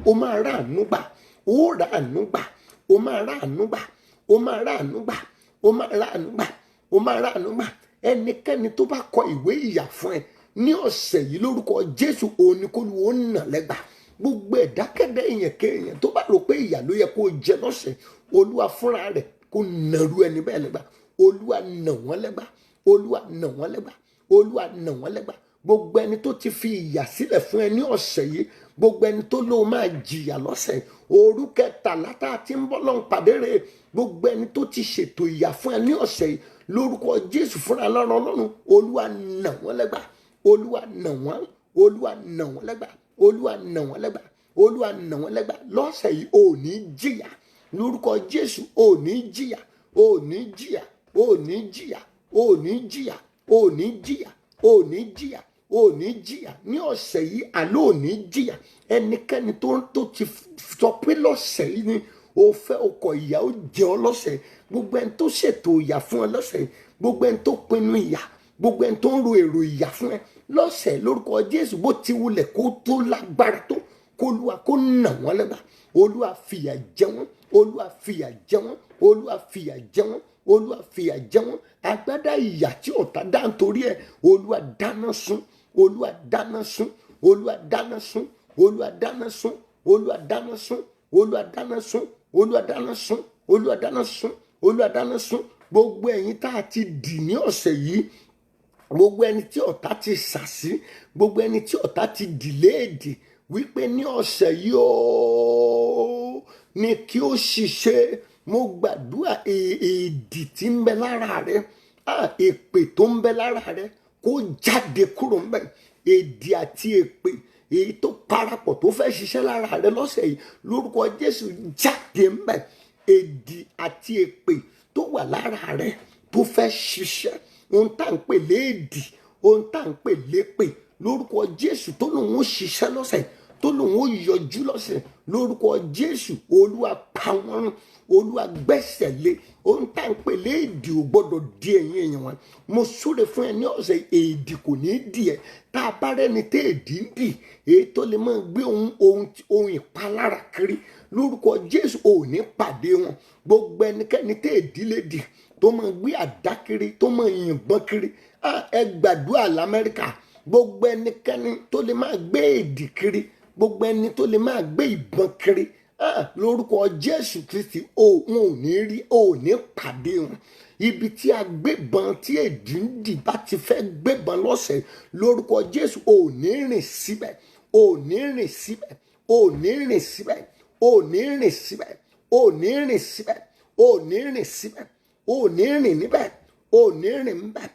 o máa rà àánú gbà. Ó rà àánú gbà. O máa rà àánú gbà. O máa rà àánú gbà. O máa rà àánú gbà. O máa rà àánú gbà. Ẹnikẹ́ni tó bá kọ ìwé ìyà fún ẹ ní ọ̀sẹ̀ yìí lórúkọ Jésù, òun ni kó lu ó nà lẹ́gbà. Gbogbo ẹ̀dákẹ́dẹ́ èèyàn kéèyàn tó bá rò pé ìyà ló yẹ kó jẹ lọ́sẹ̀, Olúwa fúnra rẹ̀ kó nàrú ẹni bẹ́ẹ̀ lẹ́gbà. Olúwa nà wọ́n lẹ́gbà. Olúwa nà wọ́n lẹ́gbà. Olúwa nà wọ́n lẹ́gbà. Gbogbo ẹni tó ti fi ìyà sílẹ̀ fún ẹ ní ọ̀sẹ̀ yìí, gbogbo ẹni tó lóun máa jìyà lọ́sẹ̀, òru kẹtàlá tá a ti ń bọ́ lọ́n pàdé rẹ̀, gbogbo ẹni tó ti ṣètò ìyà fún ẹ ní ọ̀sẹ̀ yìí lórúkọ Jésù fúnra Ọlọ́run, Olúwa nà wọ́n lẹ́gbà. Olúwa nà wọ́n. Olúwa nà wọ́n lẹ́gbà. Olúwa nà wọ́n lẹ́gbà. Olúwa nà wọ́n lẹ́gbà. Lọ́sẹ̀ yìí ò ní jìyà lórúkọ Jésù. Ò ní jìyà. Ò ní jìyà. Ò ní jìyà. Ò ní jìyà. Ò ní jìyà. Ò ní jìyà. Ò ní jìyà ní ọ̀sẹ̀ yìí. Àlọ́ ò ní jìyà. Ẹnikẹ́ni tó ti sọ pé lọ́sẹ̀ yìí ni o fẹ́ ọkọ̀ ìyà ó jẹ ọ lọ́sẹ̀, gbogbo ẹni tó ṣètò ìyà fún ọ lọ́sẹ̀, gbogbo ẹni tó pinnu ìyà, gbogbo ẹni tó ń ro èrò ìyà fún ẹ lọ́sẹ̀ lórúkọ Jésù, bó ti wulẹ̀ kó tó lágbára tó, kó Olúwa kó nà wọ́n lẹ́gbà. Olúwa fìyà jẹ wọ́n. Olúwa fìyà jẹ wọ́n. Olúwa fìyà jẹ wọ́n. Olúwa fìyà jẹ wọ́n. Agbádá ìyà tí ọ̀tá dá nítorí ẹ, Olúwa dáná sun. Olúwa dáná sun. Olúwa dáná sun. Olúwa dáná sun. Olúwa dáná sun. Olúwa dáná sun. Olúwa dáná sun. Olúwa dáná sun. Olúwa dáná sun. Gbogbo ẹ̀yin tá a ti dì ní ọ̀sẹ̀ yìí gbogbo ẹni tí ọ̀tá ti sàsí, gbogbo ẹni tí ọ̀tá ti dìléèdì wípé ní ọ̀sẹ̀ yìí ó ní kí ó ṣiṣẹ́, mo gbàdúrà èdì tí ń bẹ lára rẹ, èpè tó ń bẹ lára rẹ kó jáde kúrò ń bẹ. Èdì àti èpè èyí tó parapọ̀ tó fẹ́ ṣiṣẹ́ lára rẹ lọ́sẹ̀ yìí lórúkọ Jésù jáde ń bẹ. Èdì àti èpè tó wà lára rẹ tó fẹ́ ṣiṣẹ́, ohun tá à ń pè léèdì, ohun tá à ń pè lépè lórúkọ Jésù tó lòun ó ṣiṣẹ́ lọ́sẹ̀, tó lòun ó yọjú lọ́sẹ̀ lórúkọ Jésù, Olúwa pa wọ́n run, Olúwa gbẹ́sẹ̀ lé. Ohun tá à ń pè léèdì ò gbọ́dọ̀ di ẹ̀yin èèyàn wọn. Mo súre fún ẹ ní ọ̀sẹ̀, èdì kò ní dì ẹ́. Tá a bá rẹ́ni tí èdì ń dì, èyí tó lè máa gbé ohun ìpalára kiri lórúkọ Jésù ò ní pàdé wọn. Gbogbo ẹnikẹ́ni tí èdì lè dì tó máa gbé àdá kiri, tó máa yìnbọn kiri, ẹ gbàdúrà l'Amẹ́ríkà. Gbogbo ẹnikẹ́ni tó lè máa gbé èdì kiri, gbogbo ẹni tó lè máa gbé ìbọn kiri, lórúkọ Jésù Kristi wọn ò ní rí, ò ní pàdé wọn. Ibi tí agbébọn tí èdì ń dì bá ti fẹ́ gbébọn lọ́sẹ̀ lórúkọ Jésù ò ní rìn síbẹ̀, ò ní rìn síbẹ̀, ò ní rìn síbẹ̀, ò ní rìn síbẹ̀, ò ní rìn síbẹ̀, ò ní rìn síbẹ̀, ò ní rìn níbẹ̀, ò ní rìn níbẹ̀.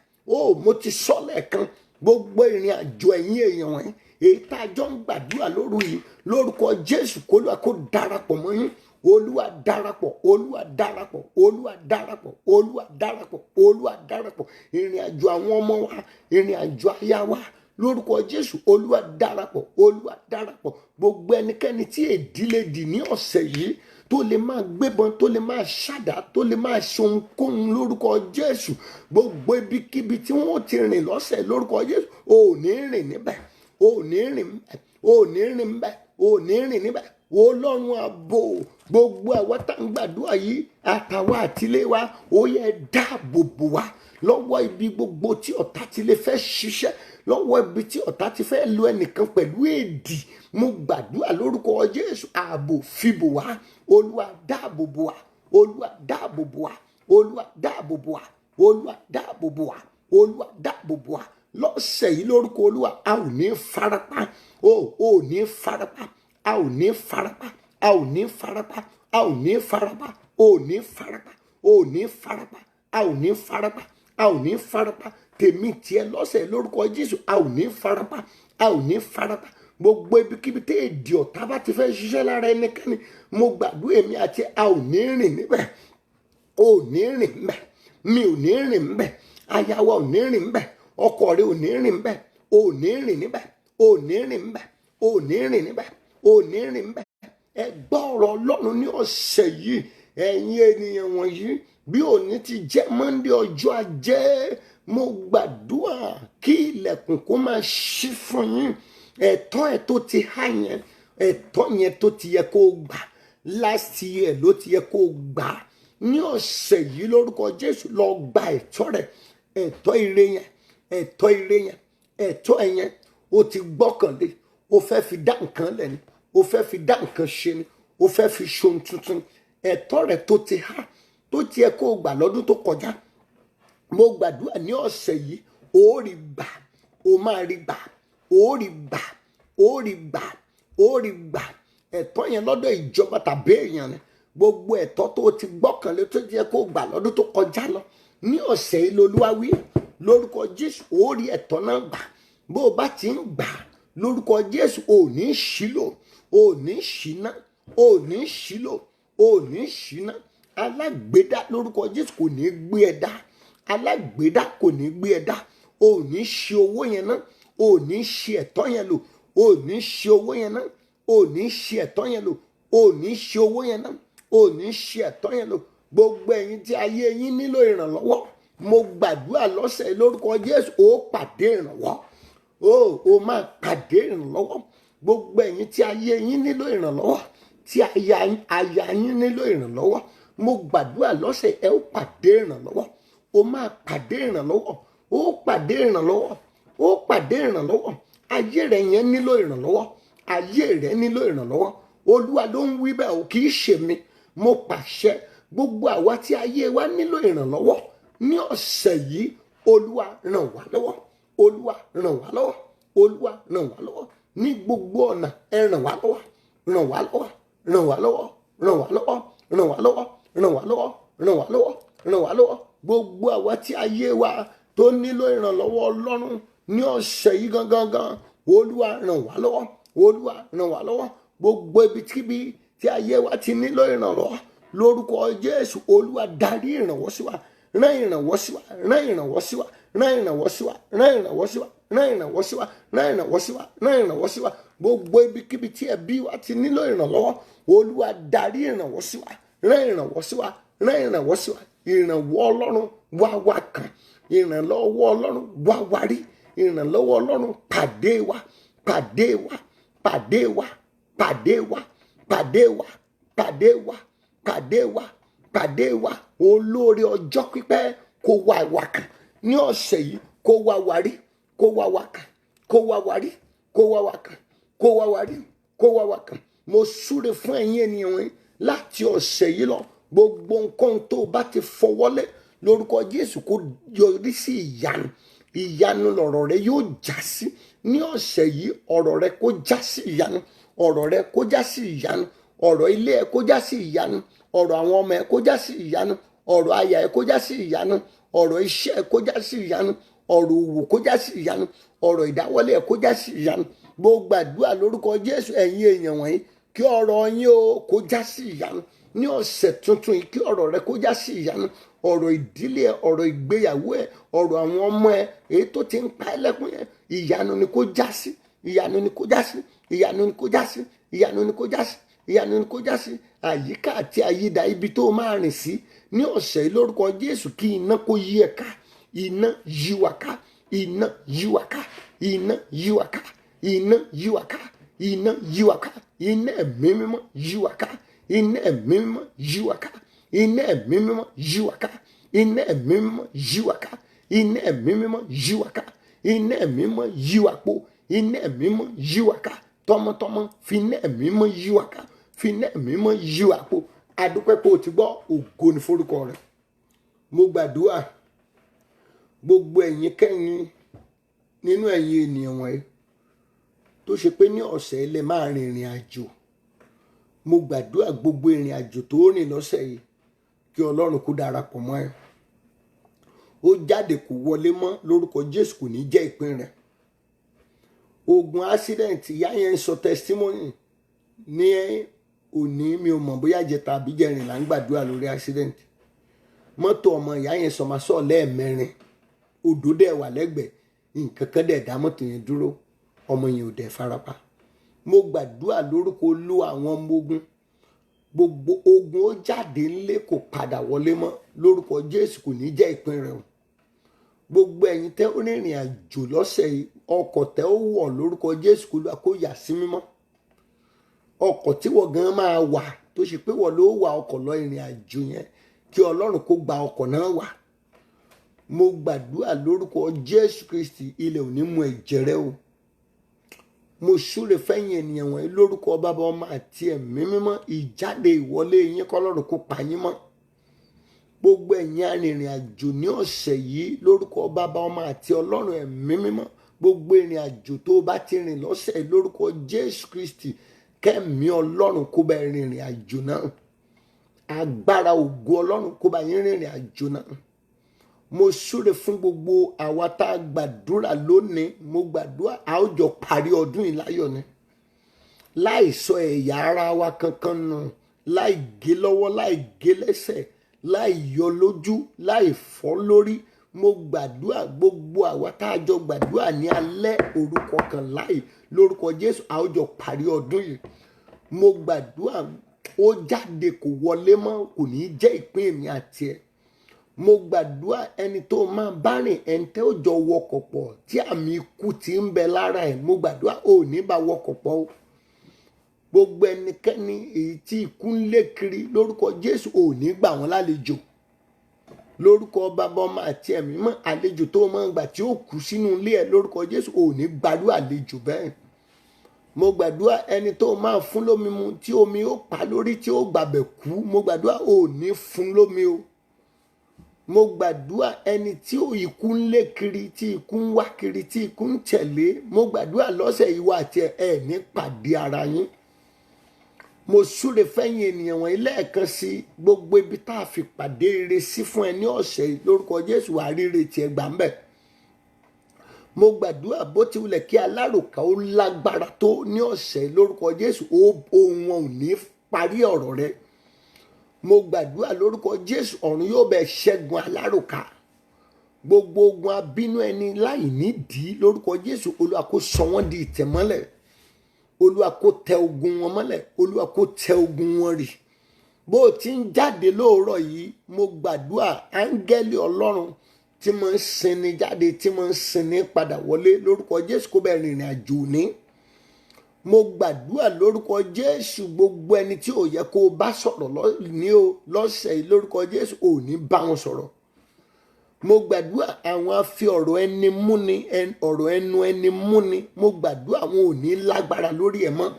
Mo ti sọ lẹ́ẹ̀kan, gbogbo ìrìn àjò ẹ̀yin èèyàn wọ̀nyí èyí tá a jọ ń gbàdúrà lóru yìí lórúkọ Jésù k'Olúwa kó darapọ̀ mọ́ yín. Olúwa darapọ̀, Olúwa darapọ̀, Olúwa darapọ̀, Olúwa darapọ̀, Olúwa darapọ̀. Ìrìn àjò àwọn ọmọ wa, ìrìn àjò aya wa lórúkọ Jésù, Olúwa darapọ̀, Olúwa darapọ̀. Gbogbo ẹnikẹ́ni tí èdì lè dì ní ọ̀sẹ̀ yìí tó lè máa gbébọn, tó lè máa ṣàdá, tó lè máa ṣe ohunkóhun lórúkọ Jésù, gbogbo ibikíbi tí wọ́n ti rìn lọ́sẹ̀ lórúkọ Jésù ò ní rìn níbẹ̀, ò ní rìn níbẹ̀, ò ní rìn níbẹ̀, ò ní rìn níbẹ̀. Ọlọ́run ààbò, gbogbo àwa tá ń gbàdúrà yìí àtàwa àtìlé wa ó yẹ dáàbò bò wá lọ́wọ́ ibi gbogbo tí ọ̀tá ti lè fẹ́ ṣiṣẹ́, lọ́wọ́ ibi tí ọ̀tá ti fẹ́ lo ẹnìkan pẹ̀lú èdì. Mo gbàdúrà lórúkọ Jésù, ààbò fi bò wá. Olúwa dáàbò bò wá, Olúwa dáàbò bò wá, Olúwa dáàbò bò wá, Olúwa dáàbò bò wá, Olúwa dáàbò bò wá. Lọ́sẹ̀ yìí lórúkọ Olúwa a ò ní farapa, ò ní farapa, a ò ní farapa, a ò ní farapa, a ò ní farapa, ò ní farapa, ò ní farapa, a ò ní farapa, a ò ní farapa. Tèmi tiẹ̀ lọ́sẹ̀ lórúkọ Jésù a ò ní farapa, a ò ní farapa. Gbogbo ibikíbi tí èdè ọ̀tá bá ti fẹ́ ṣiṣẹ́ lára ẹnikẹ́ni, mo gbàdúrà èmi àti a ò ní rìn níbẹ̀, ò ní rìn níbẹ̀, mi ò ní rìn níbẹ̀, aya wa ò ní rìn níbẹ̀, ọkọ rẹ ò ní rìn níbẹ̀, ò ní rìn níbẹ̀, ò ní rìn níbẹ̀, ò ní rìn níbẹ̀, ò ní rìn níbẹ̀. Ẹ gbọ́ ọ̀rọ̀ Ọlọ́run ní ọ̀sẹ̀ yìí, ẹ̀yin ènìyàn wọ̀nyí, bí òní ti jẹ́ Monday ọjọ́ Ajé, mo gbàdúrà kí ilẹ̀kùn kó máa ṣí fún yín. Ẹ̀tọ́ ẹ̀ tó ti há yẹn, ẹ̀tọ́ yẹn tó ti yẹ kó gbà last year ló ti yẹ kó gbà. Ní ọ̀sẹ̀ yìí lórúkọ Jésù lọ gba ẹ̀tọ́ rẹ̀, ẹ̀tọ́ ire yẹn, ẹ̀tọ́ ire yẹn, ẹ̀tọ́ ẹ̀ yẹn ó ti gbọ́kànlé, ó fẹ́ fi dá nǹkan lẹ̀ ni, ó fẹ́ fi dá nǹkan ṣe ni, ó fẹ́ fi ṣohun tuntun. Ẹ̀tọ́ rẹ̀ tó ti há tó ti yẹ kó gbà lọ́dún tó kọjá, mo gbàdúrà ní ọ̀sẹ̀ yìí ó rí gbà, ó máa rí gbà, ó rí gbà, ó rí gbà, ó rí gbà. Ẹ̀tọ́ yẹn lọ́dọ̀ ìjọba tàbí èèyàn ni, gbogbo ẹ̀tọ́ tó ti gbọ́kànlé tó ti yẹ kó gbà lọ́dún tó kọjá lọ, ní ọ̀sẹ̀ yìí l'Olúwa wí lórúkọ Jésù ó rí ẹ̀tọ́ náà gbà. Bó o bá ti ń gbà lórúkọ Jésù ò ní ṣìlò, ò ní ṣìnà, ò ní ṣìlò, ò ní ṣìnà. Alágbèdá lórúkọ Jésù kò ní gbé ẹ dá, alágbèdá kò ní gbé ẹ dá. Ò ní ṣe owó yẹn náà, ò ní ṣe ẹ̀tọ́ yẹn lò, ò ní ṣe owó yẹn náà, ò ní ṣe ẹ̀tọ́ yẹn lò, ò ní ṣe owó yẹn náà, ò ní ṣe ẹ̀tọ́ yẹn lò. Gbogbo ẹ̀yin tí ayé yín nílò ìrànlọ́wọ́, mo gbàdúrà lọ́sẹ̀ lórúkọ Jésù ó pàdé ìrànwọ́, ó máa pàdé ìrànlọ́wọ́. Gbogbo ẹ̀yin tí ayé yín nílò ìrànlọ́wọ́, tí aya yín nílò ìrànlọ́wọ́, mo gbàdúrà lọ́sẹ̀ ẹ ó pàdé ìrànlọ́wọ́, ó máa pàdé ìrànlọ́wọ́, ó pàdé ìrànlọ́wọ́, ó pàdé ìrànlọ́wọ́. Ayé rẹ yẹn nílò ìrànlọ́wọ́, ayé rẹ nílò ìrànlọ́wọ́. Olúwa ló ń wí bẹ́ẹ̀, ò kì í ṣe mi. Mo pàṣẹ gbogbo àwa tí ayé wa nílò ìrànlọ́wọ́ ní ọ̀sẹ̀ yìí, olúwa ràn wá lọ́wọ́, olúwa ràn wá lọ́wọ́, olúwa ràn wá lọ́wọ́ ní gbogbo ọ̀nà. Ẹ ràn wá lọ́wọ́, ràn wá lọ́wọ́, ràn wá lọ́wọ́, ràn wá lọ́wọ́, ràn wá lọ́wọ́, ràn wá lọ́wọ́, ràn wá lọ́wọ́, ràn wá lọ́wọ́. Gbogbo àwa tí ayé wa tó nílò ìrànlọ́wọ́ ọlọ́run ní ọ̀sẹ̀ yìí gangan, olúwa ràn wá lọ́wọ́, olúwa ràn wá lọ́wọ́. Gbogbo ibikíbi tí ayé wa ti nílò ìrànlọ́wọ́, lórúkọ Jésù, olúwa darí ìrànwọ́ sí wa, rán ìrànwọ́ sí wa, rán ìrànwọ́ sí wa, rán ìrànwọ́ sí wa, rán ìrànwọ́ sí wa, rán ìrànwọ́ sí wa, rán ìrànwọ́ sí wa, rán ìrànwọ́ sí wa. Gbogbo ibikíbi tí ẹbí wa ti nílò ìrànlọ́wọ́, olúwa darí ìrànwọ́ sí wa, rán ìrànwọ́ sí wa, rán ìrànwọ́ sí wa. Ìrànwọ́ ọlọ́run wá wa kàn, ìrànlọ́wọ́ ọlọ́run wá wa rí, ìrànlọ́wọ́ ọlọ́run pàdé wa, pàdé wa, pàdé wa, pàdé wa, pàdé wa, pàdé wa, pàdé wa, pàdé wa. Olóore ọjọ́ pípẹ́ kó wá wa kàn ní ọ̀sẹ̀ yìí, kó wá wa rí, kó wá wa kàn, kó wá wa rí, kó wá wa kàn, kó wá wa rí, kó wá wa kàn. Mo súre fún ẹ̀yin ènìyàn wọ̀nyí láti ọ̀sẹ̀ yìí lọ, gbogbo nǹkan tó bá ti fọwọ́lé lórúkọ Jésù kó yọrí sí ìyanu. Ìyanu lọ̀rọ̀ rẹ yóò já sí ní ọ̀sẹ̀ yìí. Ọ̀rọ̀ rẹ kó já sí ìyanu, ọ̀rọ̀ rẹ kó já sí ìyanu, ọ̀rọ̀ ilé ẹ kó já sí ìyanu, ọ̀rọ̀ àwọn ọmọ ẹ kó já sí ìyanu, ọ̀rọ̀ aya ẹ kó já sí ìyanu, ọ̀rọ̀ iṣẹ́ ẹ kó já sí ìyanu, ọ̀rọ̀ òwò kó já sí ìyanu, ọ̀rọ̀ ìdáwọ́lé ẹ kó já sí ìyanu. Gbogbo àdúrà lórúkọ Jésù, ẹ̀yin èèyàn wọ̀nyí, kí ọ̀rọ̀ yín ó kó já sí ìyanu ní ọ̀sẹ̀ tuntun yìí. Kí ọ̀rọ̀ rẹ kó já sí ìyanu, ọ̀rọ̀ ìdílé ẹ, ọ̀rọ̀ ìgbéyàwó ẹ, ọ̀rọ̀ àwọn ọmọ ẹ èyí tó ti ń pa ẹlẹ́kùn yẹn, ìyanu ni kó já sí, ìyanu ni kó já sí, ìyanu ni kó já sí, ìyanu ni kó já sí, ìyanu ni kó já sí. Àyíká àti àyídà ibi tó máa rìn sí ní ọ̀sẹ̀ yìí lórúkọ Jésù, kí iná kó yí ẹ ká, iná yí wa ká, iná yí wa ká, iná yí wa ká, iná yí wa ká, iná yí wa ká, iná ẹ̀mí mímọ́ yí wa ká, iná ẹ̀mí mímọ́ yí wa ká, iná ẹ̀mí mímọ́ yí wa ká, iná ẹ̀mí mímọ́ yí wa ká, iná ẹ̀mí mímọ́ yí wa ká, iná ẹ̀mí mímọ́ yí wa po, iná ẹ̀mí mímọ́ yí wa ká, tọmọtọmọ fi iná ẹ̀mí mímọ́ yí wa ká, fi iná ẹ̀mí mímọ́ yí wa po. Adúpẹ́ pé o ti gbọ́, ògo ni forúkọ rẹ̀. Mo gbàdúrà gbogbo ẹ̀yin kẹ́yin nínú ẹ̀yin ènìyàn wọ̀nyí tó ṣe pé ní ọ̀sẹ̀ ilẹ̀ máa rin ìrìn àjò. Mo gbàdúrà gbogbo ìrìn àjò tó rìn lọ́sẹ̀ yìí, kí Ọlọ́run kó darapọ̀ mọ́ ẹ. Ó jáde kó wọlé mọ́ lórúkọ Jésù, kò ní jẹ́ ìpín rẹ̀. Ogun accident, ìyá yẹn ń sọ testimony ní òní, mi ò mọ̀ bóyá jẹta àbí jẹrin là ń gbàdúrà lórí accident. Mọ́tò ọmọ ìyá yẹn sọmasọ́ lẹ́ẹ̀mẹrin, odò dẹ̀ wà lẹ́gbẹ̀ẹ́, nǹkan kan dẹ̀ dá mọ́tò yẹn dúró, ọmọ yẹn ò dẹ̀ farapa. Mo gbàdúrà lórúkọ Olúwa àwọn ọmọ ogun, gbogbo ogun ó jáde ńlé kò padà wọlé mọ́ lórúkọ Jésù, kò ní jẹ́ ìpín rẹ̀ o. Gbogbo ẹ̀yin tẹ́ ó rìnrìn àjò lọ́sẹ̀ yìí, ọkọ̀ tẹ́ ó wọ̀ lórúkọ Jésù kó yà sí mímọ́. Ọkọ̀ tí wọ́n gan máa wà tó ṣe pé wọ́n ló wà ọkọ̀ lọ ìrìn àjò yẹn, kí Ọlọ́run kó gba ọkọ̀ náà wà. Mo gbàdúrà lórúkọ Jésù Kristi, ilẹ̀ ò ní mu ẹ̀jẹ̀ rẹ o. Mo súre fẹ́yìn ènìyàn wọ̀nyí lórúkọ Bàbá, Ọmọ àti Ẹ̀mí mímọ́, ìjáde ìwọlé yín k'Ọlọ́run kó pa yín mọ́. Gbogbo ẹ̀yin arìnrìn àjò ní ọ̀sẹ̀ yìí lórúkọ Bàbá, Ọmọ àti Ọlọ́run Ẹ̀mí mímọ́, gbogbo ìrìn àjò tó bá ti rìn lọ́sẹ̀ yìí lórúkọ Jésù Kristi, kẹ́mi Ọlọ́run kó bá rìnrìn àjò náà. Agbára ògo Ọlọ́run kó bá yín rìnrìn àjò náà. Mo súre fún gbogbo àwa tá a gbàdúrà lónìí. Mo gbàdúrà a ó jọ parí ọdún yìí láyọ̀ ni, láì sọ ẹ̀yà ara wa kankan nù, láì gé lọ́wọ́, láì gé lẹ́sẹ̀, láì yọ lójú, láì fọ́ lórí. Mo gbàdúrà gbogbo àwa tá a jọ gbàdúrà ní alẹ́ orúkọ kan láì lórúkọ Jésù, a ó jọ parí ọdún yìí. Mo gbàdúrà ó jáde kó wọlé mọ́, kò ní jẹ́ ìpín èmi àti ẹ. Mo gbàdúrà ẹni tó máa bá rìn, ẹni tẹ́ ó jọ wọkọ̀ pọ̀ tí àmì ikú ti ń bẹ lára ẹ̀, mo gbàdúrà ò ní bá wọkọ̀ pọ̀ o. Gbogbo ẹnikẹ́ni èyí tí ikú ń lé kiri lórúkọ Jésù, ò ní gbà wọ́n lálejò. Lórúkọ Bàbá, Ọmọ àti Ẹ̀mí mọ́, àlejò tó máa ń gbà tí ó kú sínú ilé ẹ lórúkọ Jésù, ò ní gbàdúrà àlejò bẹ́ẹ̀. Mo gbàdúrà ẹni tó máa fún lómi mu tí omi ó pa lórí tí ó gbàbẹ̀ kú, mo gbàdúrà ò ní fún lómi o. mo gbàdúrà ẹni tí ikú ń lé kiri, tí ikú ń wá kiri, tí ikú ń tẹ̀lé, mo gbàdúrà lọ́sẹ̀ yìí wà tí ẹ ní pàdé ara yín. Mo súre fẹ́yìn ènìyàn wọ̀nyí lẹ́ẹ̀kan sí gbogbo ibi tá a fi pàdé ire sí fún ẹ ní ọ̀sẹ̀ yìí lórúkọ Jésù, wàá rí ire tí ẹ gbà ń bẹ̀. Mo gbàdúrà bó ti wulẹ̀ kí aláròká ó lágbára tó ní ọ̀sẹ̀ yìí lórúkọ Jésù, ohun wọn ò ní parí ọ̀rọ̀ rẹ. Mo gbàdúrà lórúkọ Jésù, ọ̀run yóò bẹ̀ ṣẹ́gun aláròká. Gbogbo ogun abínú ẹni láì nídìí lórúkọ Jésù, Olúwa kó sọ wọ́n di ìtẹ̀mọ́lẹ̀. Olúwa kó tẹ ogun wọn mọ́lẹ̀, Olúwa kó tẹ ogun wọn rì. Bó o ti ń jáde lóòrọ̀ yìí, mo gbàdúrà áńgẹ́lì Ọlọ́run tí mo ń sinmi jáde, tí mo ń sinmi padà wọlé lórúkọ Jésù kó bẹ̀ rìnrìn àjò ní. Mo gbàdúrà lórúkọ Jésù, gbogbo ẹni tí ò yẹ kó o bá sọ̀rọ̀ lọ́sẹ̀ yìí lórúkọ Jésù, ò ní bá wọn sọ̀rọ̀. Mo gbàdúrà àwọn afi ọ̀rọ̀ ẹni múni, ọ̀rọ̀ ẹnu ẹni múni, mo gbàdúrà àwọn ò ní lágbára lórí ẹ̀ mọ́.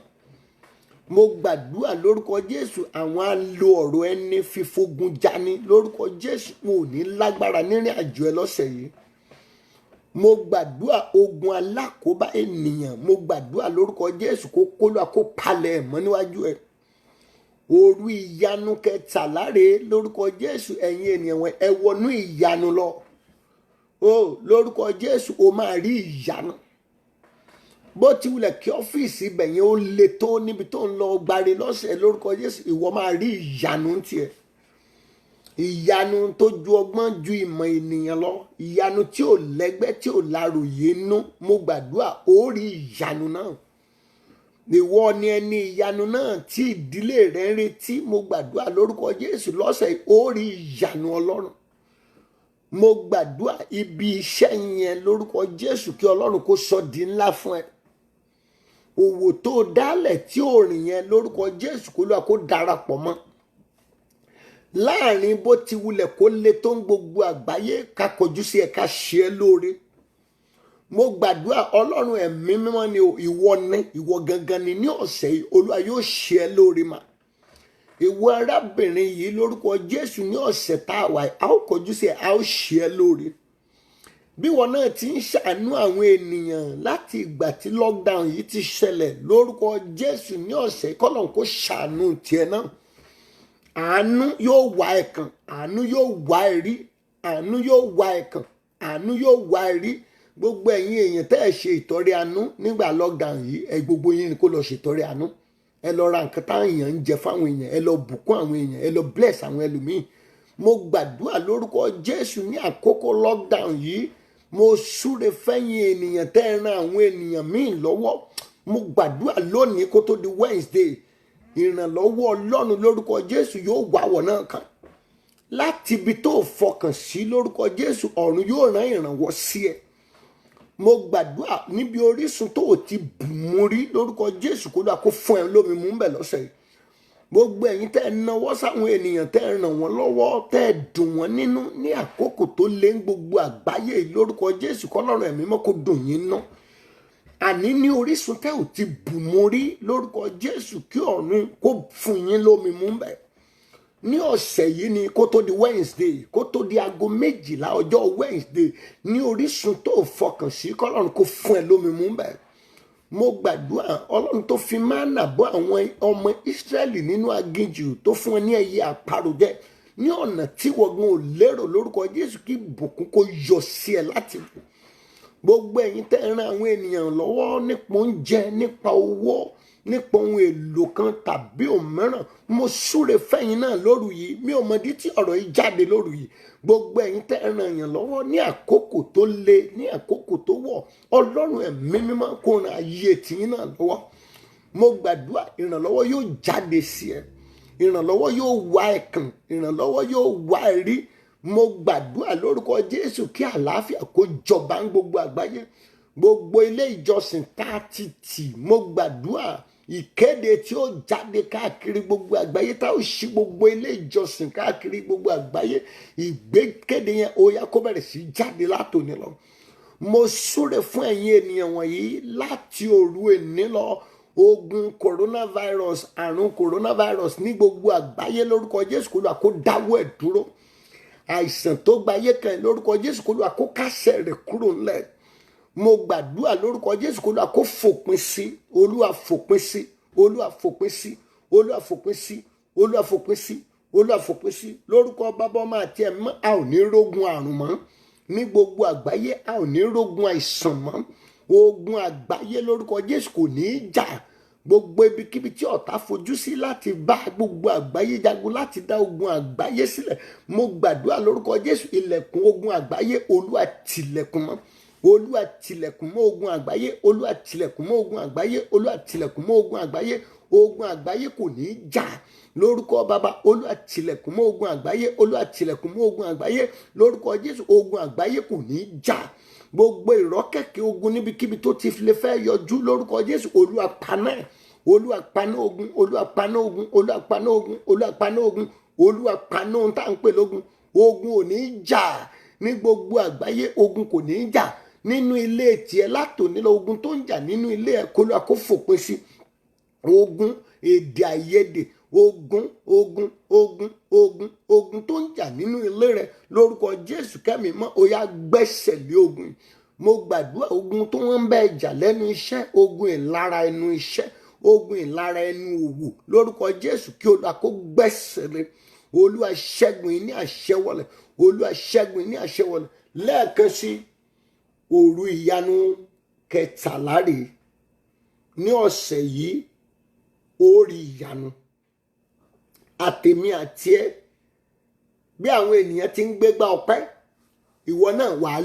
Mo gbàdúrà lórúkọ Jésù àwọn á lo ọ̀rọ̀ ẹni fífogun jani lórúkọ Jésù, wọn ò ní lágbára nírìn àjò ẹ lọ́sẹ̀ yìí. Mo gbàdúrà ogun alákòóbá ènìyàn, mo gbàdúrà lórúkọ Jésù kó kólúwa kó palẹ̀ ẹ̀ mọ́ níwájú ẹ. Òru ìyanu kẹtàlá rèé lórúkọ Jésù, ẹ̀yin ènìyàn wọn ẹ wọnú ìyanu lọ. Lórúkọ Jésù o máa rí ìyanu. Bó ti wulẹ̀ kí ọ́fíìsì ibẹ̀ yẹn ó le tó níbi tó ń lọ gbáre lọ́sẹ̀ lórúkọ Jésù, ìwọ máa rí ìyanu ń tiẹ̀. Ìyanu tó ju ọgbọ́n ju ìmọ̀ ènìyàn lọ, ìyanu tí ò lẹ́gbẹ́ tí ò láròyé nú, mo gbàdúrà ó rí ìyanu náà. Ìwọ ni ẹni ìyanu náà tí ìdílé rẹ ń retí, mo gbàdúrà lórúkọ Jésù lọ́sẹ̀ ó rí ìyanu Ọlọ́run. Mo gbàdúrà ibi iṣẹ́ yẹn lórúkọ Jésù kí Ọlọ́run kó sọ di ńlá fún ẹ. Òwò tó dálẹ̀ tí ò rìn yẹn lórúkọ Jésù kó lọ́wọ́ kó darapọ̀ mọ́. Láàrin bó ti wulẹ̀ kó le tó ń gbogbo àgbáyé, ká kọjú sí ẹ ká ṣe é lóore. Mo gbàdúrà Ọlọ́run ẹ̀mí mímọ́ ni ìwọ gangan ni ní ọ̀sẹ̀ yìí, Olúwa yóò ṣe é lóore mà. Ìwọ arábìnrin yìí lórúkọ Jésù ní ọ̀sẹ̀ tá a wà, a ó kọjú sí ẹ, a ó ṣe é lóore. Bí wọn náà ti ń ṣàánú àwọn ènìyàn láti ìgbà tí lockdown yìí ti ṣẹlẹ̀ lórúkọ Jésù ní ọ̀sẹ̀ kọ́lọ́n kó ṣàánú tiẹ̀ náà. Àánú yóò wá ẹ̀kàn, àánú yóò wá ẹ̀rí, àánú yóò wá ẹ̀kàn, àánú yóò wá ẹ̀rí. Gbogbo ẹ̀yin èèyàn tẹ́ ẹ ṣe ìtọrẹ àánú nígbà lockdown yìí, gbogbo yín ni kó lọ ṣètọrẹ àánú. Ẹ lọ ra nǹkan táwọn èèyàn ń jẹ fáwọn èèyàn, ẹ lọ bùkún àwọn èèyàn, ẹ lọ bless àwọn ẹlòmíì. Mo gbàdúrà lórúkọ Jésù ní àkókò lockdown yìí, mo súre fẹ́yìn ènìyàn tẹ́ ẹ ran àwọn ènìyàn míì lọ́wọ́. Mo gbàdúrà lónìí kó tó di Wednesday, ìrànlọ́wọ́ Ọlọ́run lórúkọ Jésù yóò wá wọ̀ náà kàn. Láti ibi tó fọkàn sí lórúkọ Jésù, ọ̀run yóò rán ìrànwọ́ sí ẹ. Mo gbàdúrà níbi orísun tó o ti bù mú rí lórúkọ Jésù kó lọ́wọ́ kó fún ẹ lómi mú bẹ̀ lọ́sẹ̀ yìí. Gbogbo ẹ̀yin tẹ́ ẹ náwó sáwọn ènìyàn, tẹ́ ẹ ràn wọ́n lọ́wọ́, tẹ́ ẹ dùn wọ́n nínú ní àkókò tó lé ń gbogbo àgbáyé lórúkọ Jésù kọ́lọ́run ẹ̀mí mọ́ kó dùn yín ná. Àní ní orísun tẹ́ ò ti bù mú rí lórúkọ Jésù kí ọ̀run kó fún yín lómi mú bẹ̀. Ní ọ̀sẹ̀ yìí ni kó tó di Wednesday, kó tó di aago 12 ọjọ́ Wednesday, ní orísun tó fọkàn sí kọ́lọ́run kó fún ẹ lómi mú bẹ̀. Mo gbàdúrà Ọlọ́run tó fi mánà bọ́ àwọn ọmọ Ísírẹ́lì nínú aginjù, tó fún ẹ ní ẹyẹ àparò jẹ ní ọ̀nà tí wọ́n ò lérò lórúkọ Jésù, kí ìbùkún kó yọ sí ẹ láti bù. Gbogbo ẹ̀yin tẹ́ ẹ ran àwọn ènìyàn lọ́wọ́ nípa oúnjẹ, nípa owó, nípa ohun èlò kan tàbí òmíràn, mo súre fẹ́yìn náà lóru yìí. Mi ò mọ̀dí tí ọ̀rọ̀ yìí jáde lóru yìí. Gbogbo ẹ̀yin tẹ́ ẹ ran èèyàn lọ́wọ́ ní àkókò tó le, ní àkókò tó wọ̀, Ọlọ́run ẹ̀mí mímọ́ kó ran ayé tiyín náà lọ́wọ́. Mo gbàdúrà ìrànlọ́wọ́ yóò jáde sí ẹ, ìrànlọ́wọ́ yóò wá ẹ̀kàn, ìrànlọ́wọ́ yóò wá ẹ̀rí. Mo gbàdúrà lórúkọ Jésù kí àlàáfíà kó jọba ní gbogbo àgbáyé. Gbogbo ilé ìjọsìn tá a ti tì, mo gbàdúrà ìkéde tí ó jáde káàkiri gbogbo àgbáyé, tá ó ṣí gbogbo ilé ìjọsìn káàkiri gbogbo àgbáyé, ìgbékéde yẹn ó yá kó bẹ̀rẹ̀ sí jáde látòní lọ. Mo súre fún ẹ̀yin ènìyàn wọ̀nyí láti òru èní lọ. Ogun coronavirus, àrùn coronavirus ní gbogbo àgbáyé lórúkọ Jésù kó dáwọ́ ẹ̀ dúró. àìsàn tó gba ayé kan lórúkọ Jésù kó Olúwa kó kásẹ̀ rẹ̀ kúrò ńlẹ̀. Mo gbàdúrà lórúkọ Jésù kó Olúwa kó fòpin sí, Olúwa fòpin sí, Olúwa fòpin sí, Olúwa fòpin sí, Olúwa fòpin sí, Olúwa fòpin sí. Lórúkọ Bàbá Ọmọ àti Ẹ̀mí Mímọ́, a ò ní rógun àrùn mọ́ ní gbogbo àgbáyé, a ò ní rógun àìsàn mọ́. Ogun àgbáyé lórúkọ Jésù kò ní í jà. Gbogbo ibikíbi tí ọ̀tá fojú sí láti bá gbogbo àgbáyé jagun, láti dá ogun àgbáyé sílẹ̀, mo gbàdúrà lórúkọ Jésù, ilẹ̀kùn ogun àgbáyé Olúwa tìlẹ̀kùn mọ́. Olúwa tìlẹ̀kùn mọ́ ogun àgbáyé, Olúwa tìlẹ̀kùn mọ́ ogun àgbáyé, Olúwa tìlẹ̀kùn mọ́ ogun àgbáyé. Ogun àgbáyé kò ní í jà lórúkọ Bàbá. Olúwa tìlẹ̀kùn mọ́ ogun àgbáyé, Olúwa tìlẹ̀kùn mọ́ ogun àgbáyé lórúkọ Jésù. Ogun àgbáyé kò ní í jà. Gbogbo ìrọ́kẹ̀kẹ̀ ogun níbikíbi tó ti lè fẹ́ yọjú lórúkọ Jésù, Olúwa paná ẹ̀. Olúwa paná ogun, Olúwa paná ogun, Olúwa paná ogun, Olúwa paná ogun, Olúwa paná ohun tá à ń pè lógun. Ogun ò ní í jà ní gbogbo àgbáyé, ogun kò ní í jà nínú ilé tiẹ̀ látòní lọ. Ogun tó ń jà nínú ilé ẹ̀ kó Olúwa kó fòpin sí. Ogun èdè àìyedè, ogun tó ń jà nínú ilé rẹ lórúkọ Jésù kẹ́mi mọ́, ó yá gbẹ́sẹ̀ lé ogun. Mo gbàdúrà ogun tó ń bẹ jà lẹ́nu iṣẹ́, ogun ìlara ẹnu iṣẹ́, ogun ìlara ẹnu òwò lórúkọ Jésù kí Olúwa kó gbẹ́sẹ̀ lé. Olúwa ṣẹ́gun yín ní àṣẹwọlẹ̀, Olúwa ṣẹ́gun yín ní àṣẹwọlẹ̀. Lẹ́ẹ̀kan sí òru ìyanu kẹtàlá rèé ní ọ̀sẹ̀ yìí, orí ìyanu àtèmi àti ẹ bí àwọn ènìyàn ti ń gbégbá ọpẹ́, ìwọ náà wà á